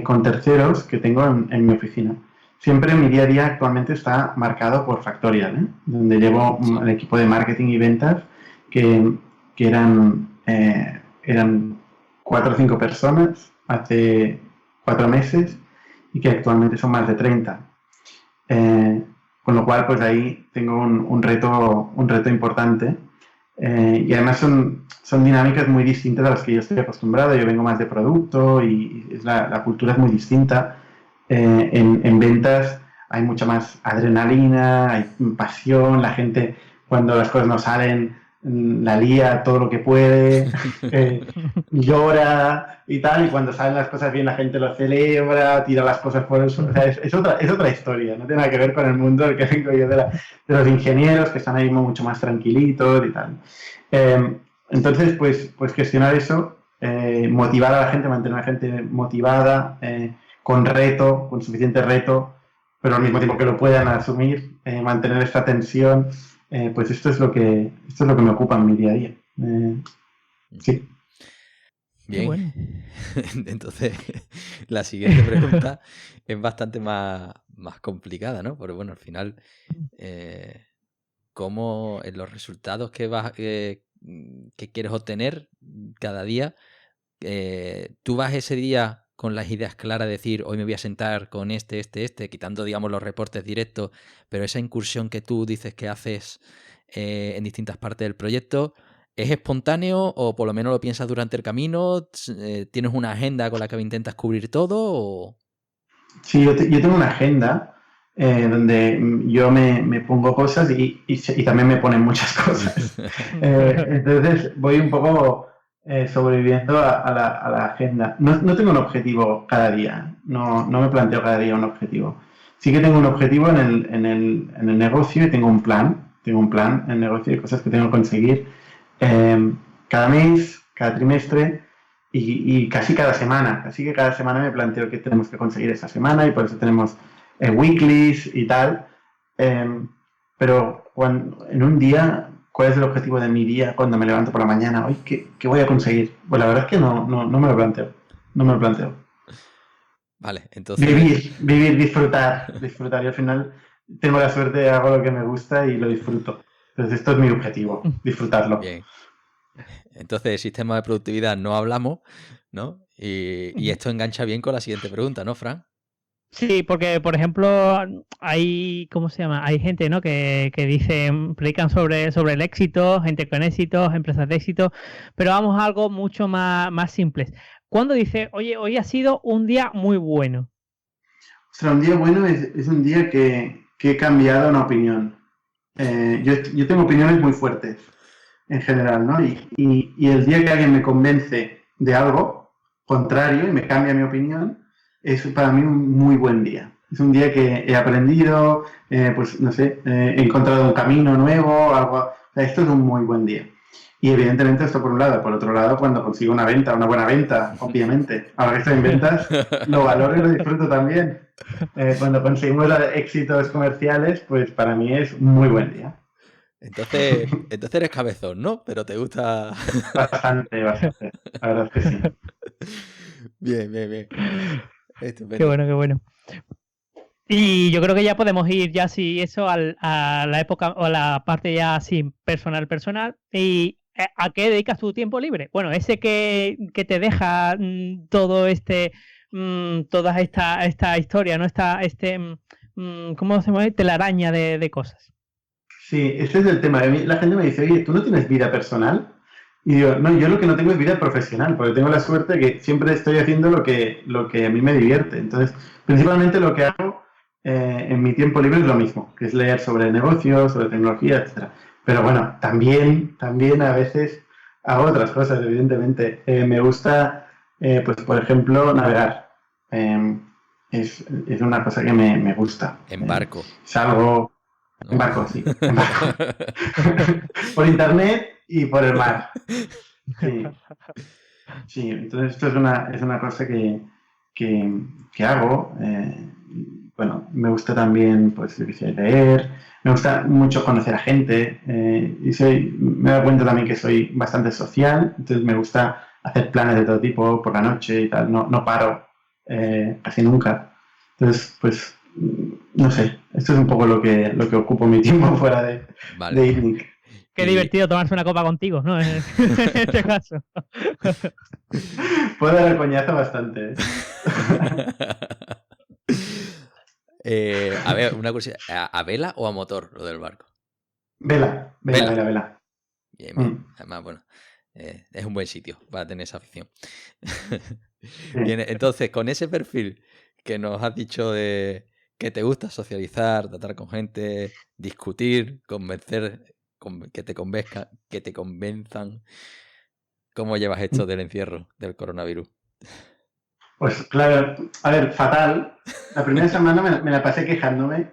Speaker 4: con terceros que tengo en mi oficina. Siempre mi día a día actualmente está marcado por Factorial, donde llevo el equipo de marketing y ventas que eran 4 o 5 personas hace 4 meses y que actualmente son más de 30. Con lo cual, pues ahí tengo un reto importante. Y además son dinámicas muy distintas a las que yo estoy acostumbrado. Yo vengo más de producto y la cultura es muy distinta. En ventas hay mucha más adrenalina, hay pasión, la gente cuando las cosas no salen, la lía todo lo que puede, llora y tal, y cuando salen las cosas bien la gente lo celebra, tira las cosas por el suelo. O sea, es otra historia, no tiene nada que ver con el mundo del que vengo yo de los ingenieros, que están ahí mucho más tranquilitos y tal. Entonces, pues gestionar eso, motivar a la gente, mantener a la gente motivada, con reto, con suficiente reto, pero al mismo tiempo que lo puedan asumir, mantener esta tensión, pues esto es lo que me ocupa en mi día a día. Sí.
Speaker 2: Bien.
Speaker 3: Bueno.
Speaker 2: Entonces, la siguiente pregunta es bastante más complicada, ¿no? Porque bueno, al final, ¿cómo en los resultados que quieres obtener cada día, tú vas ese día con las ideas claras de decir, hoy me voy a sentar con este, quitando, digamos, los reportes directos, pero esa incursión que tú dices que haces en distintas partes del proyecto, ¿es espontáneo o por lo menos lo piensas durante el camino? ¿Tienes una agenda con la que intentas cubrir todo? O...
Speaker 4: Sí, yo tengo una agenda donde yo me pongo cosas y también me ponen muchas cosas. Entonces voy un poco sobreviviendo a la agenda. No tengo un objetivo cada día, no me planteo cada día un objetivo. Sí que tengo un objetivo en el negocio y tengo un plan en el negocio de cosas que tengo que conseguir cada mes, cada trimestre y casi cada semana. Así que cada semana me planteo qué tenemos que conseguir esta semana y por eso tenemos weeklies y tal. Pero en un día, ¿cuál es el objetivo de mi día cuando me levanto por la mañana? Hoy, ¿qué voy a conseguir? Pues la verdad es que no me lo planteo. No me lo planteo.
Speaker 2: Vale, entonces...
Speaker 4: Vivir, disfrutar. Y al final tengo la suerte de hago lo que me gusta y lo disfruto. Entonces esto es mi objetivo, disfrutarlo.
Speaker 2: Bien. Entonces, de sistema de productividad no hablamos, ¿no? Y esto engancha bien con la siguiente pregunta, ¿no, Fran?
Speaker 3: Sí, porque, por ejemplo, hay, ¿cómo se llama? Hay gente, ¿no? que predican sobre el éxito, gente con éxito, empresas de éxito, pero vamos a algo mucho más simple. ¿Cuándo dice, oye, hoy ha sido un día muy bueno?
Speaker 4: O sea, un día bueno es un día que he cambiado una opinión. Yo tengo opiniones muy fuertes en general, ¿no? Y el día que alguien me convence de algo contrario y me cambia mi opinión, es para mí un muy buen día. Es un día que he aprendido, pues no sé, he encontrado un camino nuevo, algo. O sea, esto es un muy buen día. Y evidentemente esto por un lado. Por otro lado, cuando consigo una buena venta, obviamente. Ahora que estoy en ventas, lo valoro y lo disfruto también. Cuando conseguimos éxitos comerciales, pues para mí es un muy buen día.
Speaker 2: Entonces eres cabezón, ¿no? Pero te gusta...
Speaker 4: Bastante. La verdad es que sí.
Speaker 2: Bien. Estupendo.
Speaker 3: Qué bueno. Y yo creo que ya podemos ir ya así eso a la época o a la parte ya así personal. ¿Y a qué dedicas tu tiempo libre? Bueno, ese que te deja todo toda esta historia, ¿no? ¿Cómo se llama? Telaraña de cosas.
Speaker 4: Sí, ese es el tema. La gente me dice, oye, ¿tú no tienes vida personal? Y digo, no, yo lo que no tengo es vida profesional, porque tengo la suerte de que siempre estoy haciendo lo que a mí me divierte. Entonces, principalmente lo que hago en mi tiempo libre es lo mismo, que es leer sobre negocios, sobre tecnología, etc. Pero bueno, también a veces hago otras cosas, evidentemente. Me gusta, pues por ejemplo, navegar. Es una cosa que me gusta.
Speaker 2: En barco.
Speaker 4: Salgo...
Speaker 2: ¿no?
Speaker 4: En barco, sí. En barco. Por internet y por el mar. Sí, entonces esto es una cosa que hago. Bueno, me gusta también, pues, leer. Me gusta mucho conocer a gente. Me he dado cuenta también que soy bastante social. Entonces me gusta hacer planes de todo tipo por la noche y tal. No paro casi nunca. Entonces, pues... No sé, esto es un poco lo que ocupo mi tiempo fuera de ITNIC.
Speaker 3: Qué divertido tomarse una copa contigo, ¿no? En este caso.
Speaker 4: Puedo dar el coñazo bastante.
Speaker 2: A ver, una curiosidad. ¿A vela o a motor lo del barco?
Speaker 4: Vela.
Speaker 2: Bien. Además, bueno, es un buen sitio para tener esa afición. Bien, entonces, con ese perfil que nos has dicho de que te gusta socializar, tratar con gente, discutir, convencer que te convenzan. ¿Cómo llevas esto del encierro del coronavirus?
Speaker 4: Pues claro, a ver, fatal. La primera semana me la pasé quejándome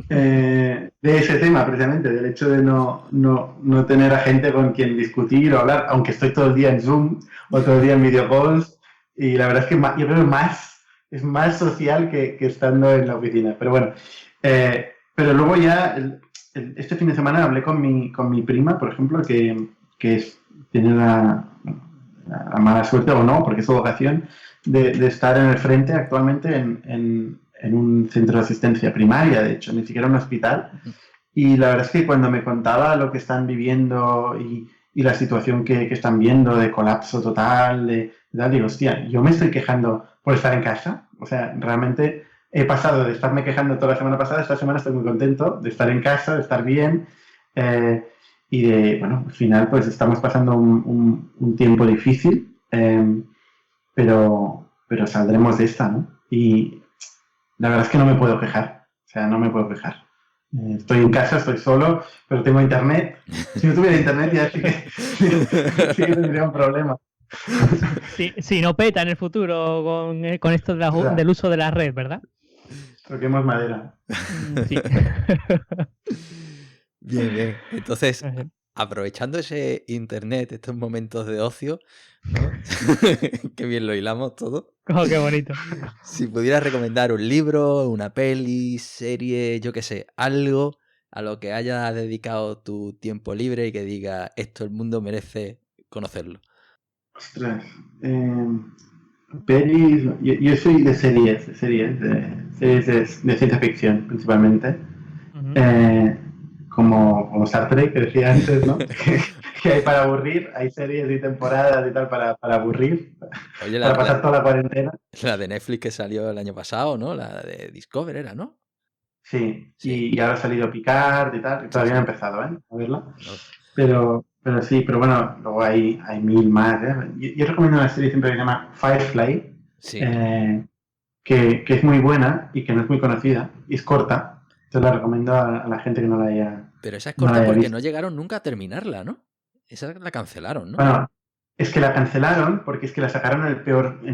Speaker 4: de ese tema, precisamente, del hecho de no tener a gente con quien discutir o hablar, aunque estoy todo el día en Zoom o todo el día en videocalls, y la verdad es que yo creo que es más social que estando en la oficina. Pero bueno, pero luego ya, este fin de semana hablé con mi prima, por ejemplo, que tiene la mala suerte, o no, porque es su vocación, de estar en el frente actualmente en un centro de asistencia primaria, de hecho, ni siquiera un hospital. Y la verdad es que cuando me contaba lo que están viviendo y la situación que están viendo de colapso total, digo, hostia, yo me estoy quejando por estar en casa. O sea, realmente he pasado de estarme quejando toda la semana pasada, esta semana estoy muy contento de estar en casa, de estar bien. Y bueno, al final pues estamos pasando un tiempo difícil, pero saldremos de esta, ¿no? Y la verdad es que no me puedo quejar, o sea, no me puedo quejar. Estoy en casa, estoy solo, pero tengo internet. Si no tuviera internet ya sí que tendría un problema.
Speaker 3: Si no peta en el futuro con esto del uso de la red, ¿verdad?
Speaker 4: Toquemos madera.
Speaker 3: Sí.
Speaker 2: Bien. Entonces, aprovechando ese internet, estos momentos de ocio, ¿no? Qué bien lo hilamos todo.
Speaker 3: Oh, qué bonito.
Speaker 2: Si pudieras recomendar un libro, una peli, serie, yo qué sé, algo a lo que hayas dedicado tu tiempo libre y que diga, esto el mundo merece conocerlo.
Speaker 4: Ostras. Pelis. Yo soy de series de ciencia ficción, principalmente.
Speaker 3: Uh-huh.
Speaker 4: Como Star Trek, que decía antes, ¿no? que hay para aburrir, hay series y temporadas y tal para aburrir,
Speaker 2: Oye,
Speaker 4: para pasar toda la cuarentena.
Speaker 2: La de Netflix que salió el año pasado, ¿no? La de Discover era, ¿no?
Speaker 4: Sí. Y ahora ha salido Picard y tal, y todavía no he empezado, a verla.
Speaker 2: No.
Speaker 4: Pero sí, pero bueno, luego hay mil más, Yo recomiendo una serie siempre que se llama Firefly,
Speaker 2: sí.
Speaker 4: que es muy buena y que no es muy conocida, y es corta. Entonces la recomiendo a la gente que no la haya.
Speaker 2: Pero esa es corta porque
Speaker 4: visto.
Speaker 2: no llegaron nunca a terminarla, ¿no? Esa la cancelaron, ¿no?
Speaker 4: Bueno, es que la cancelaron porque es que la sacaron en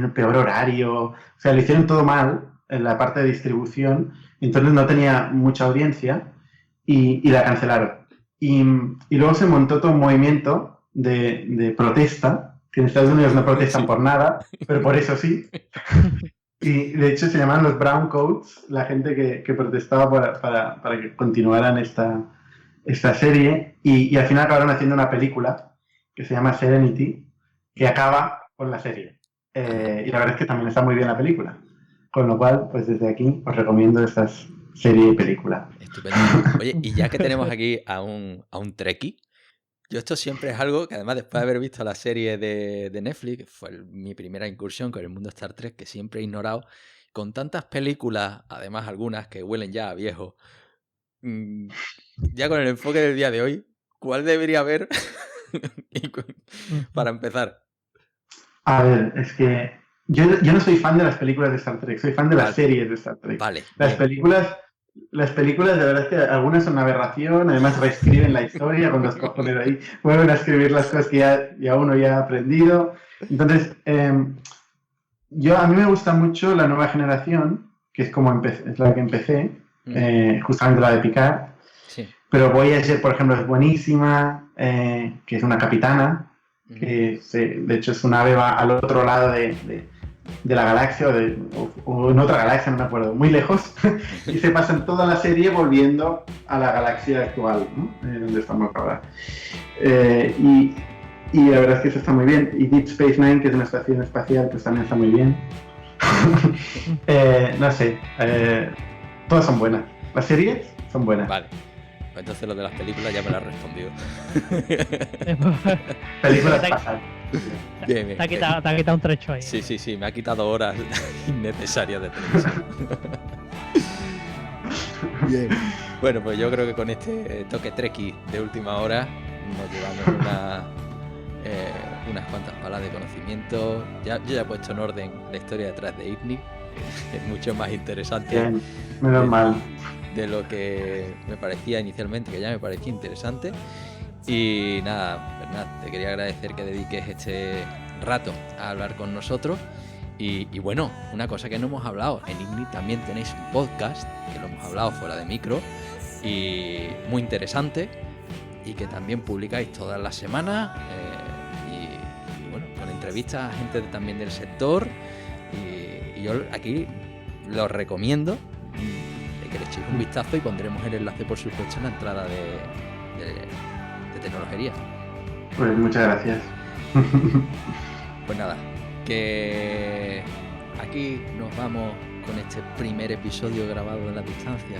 Speaker 4: el peor horario. O sea, le hicieron todo mal en la parte de distribución. Entonces no tenía mucha audiencia y la cancelaron. Y luego se montó todo un movimiento de protesta, que en Estados Unidos no protestan por nada, pero por eso sí. Y de hecho se llamaban los Brown Coats, la gente que protestaba para que continuaran esta serie. Y al final acabaron haciendo una película que se llama Serenity, que acaba con la serie. Y la verdad es que también está muy bien la película. Con lo cual, pues desde aquí os recomiendo estas serie y película.
Speaker 2: Estupendo. Oye, y ya que tenemos aquí a un trekkie, yo esto siempre es algo que además después de haber visto la serie de Netflix, que fue mi primera incursión con el mundo Star Trek, que siempre he ignorado, con tantas películas, además algunas que huelen ya a viejo, ya con el enfoque del día de hoy, ¿cuál debería haber para empezar?
Speaker 4: A ver, es que yo no soy fan de las películas de Star Trek, soy fan de las series de Star Trek.
Speaker 2: Vale.
Speaker 4: Las películas, de verdad es que algunas son una aberración, además reescriben la historia con los cojones ahí, vuelven a escribir las cosas que ya uno ya ha aprendido. Entonces, a mí me gusta mucho la nueva generación, que es como es la que empecé, justamente la de Picard.
Speaker 2: Sí.
Speaker 4: Pero Voyager, por ejemplo, es buenísima, que es una capitana, que de hecho es una nave va al otro lado de la galaxia o en otra galaxia, no me acuerdo, muy lejos, y se pasan toda la serie volviendo a la galaxia actual, ¿no? Donde estamos ahora. Y la verdad es que eso está muy bien. Y Deep Space Nine, que es una estación espacial, pues también está muy bien. No sé, todas son buenas. Las series son buenas.
Speaker 2: Vale. Entonces lo de las películas ya me lo has respondido.
Speaker 4: Películas pasan.
Speaker 2: Bien.
Speaker 3: Te ha quitado un trecho ahí.
Speaker 2: Sí, me ha quitado horas innecesarias de televisión. Bien. Bueno, pues yo creo que con este toque trekkie de última hora nos llevamos unas cuantas palas de conocimiento. Yo ya he puesto en orden la historia detrás de Ipnik, que es mucho más interesante.
Speaker 4: Bien, menos mal.
Speaker 2: De lo que me parecía inicialmente, que ya me parecía interesante. Y nada, Bernat, te quería agradecer que dediques este rato a hablar con nosotros. Y bueno, una cosa que no hemos hablado, en Igni también tenéis un podcast, que lo hemos hablado fuera de micro, y muy interesante, y que también publicáis todas las semanas, y bueno, con entrevistas a gente también del sector, y yo aquí lo recomiendo, de que le echéis un vistazo, y pondremos el enlace por supuesto en la entrada de Tecnologería.
Speaker 4: Pues muchas gracias.
Speaker 2: Pues nada, que aquí nos vamos con este primer episodio grabado en la distancia,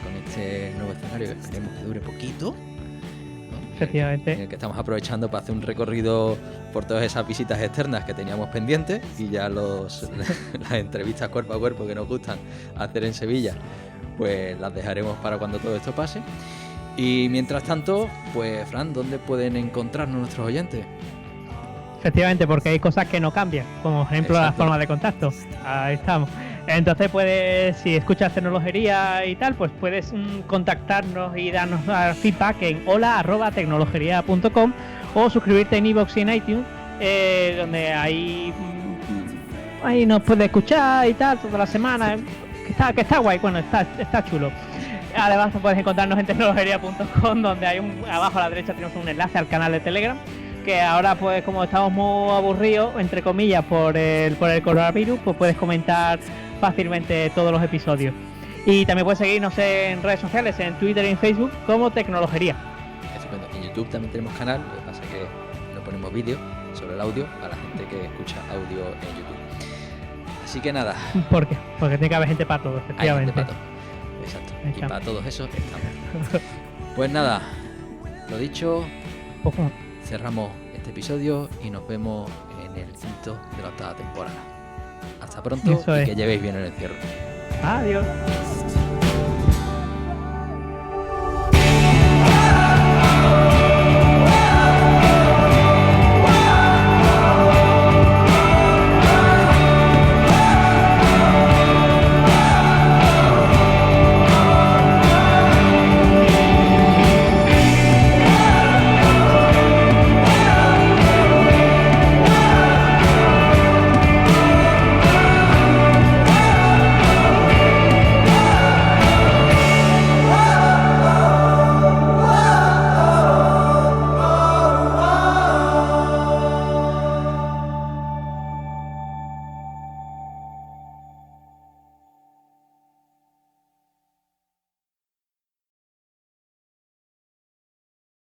Speaker 2: con este nuevo escenario que esperemos que dure poquito, ¿no?
Speaker 3: Efectivamente.
Speaker 2: En el que estamos aprovechando para hacer un recorrido por todas esas visitas externas que teníamos pendientes, y ya las entrevistas cuerpo a cuerpo que nos gustan hacer en Sevilla, pues las dejaremos para cuando todo esto pase. Y mientras tanto, pues Fran, ¿dónde pueden encontrarnos nuestros oyentes?
Speaker 3: Efectivamente, porque hay cosas que no cambian, como por ejemplo las formas de contacto. Ahí estamos. Entonces puedes, si escuchas Tecnologería y tal, pues puedes contactarnos y darnos feedback en hola@tecnologería.com, o suscribirte en iVoox y en iTunes, donde ahí nos puedes escuchar y tal toda la semana, que está guay, bueno, está chulo. Además puedes encontrarnos en tecnologería.com, donde hay abajo a la derecha tenemos un enlace al canal de Telegram, que ahora pues como estamos muy aburridos, entre comillas, por el coronavirus, pues puedes comentar fácilmente todos los episodios. Y también puedes seguirnos en redes sociales, en Twitter y en Facebook, como Tecnologería.
Speaker 2: Estupendo. En YouTube también tenemos canal, lo que pasa es que no ponemos vídeo, solo el audio, para la gente que escucha audio en YouTube. Así que nada.
Speaker 3: ¿Por qué? Porque tiene que haber gente para todo,
Speaker 2: Hay
Speaker 3: efectivamente.
Speaker 2: gente para todo. Exacto. Y para todos esos estamos. Pues nada, lo dicho,
Speaker 3: Ojo.
Speaker 2: cerramos este episodio y nos vemos en el quinto de la octava temporada. Hasta pronto.
Speaker 3: Eso
Speaker 2: y
Speaker 3: es.
Speaker 2: que llevéis bien el encierro.
Speaker 3: Adiós.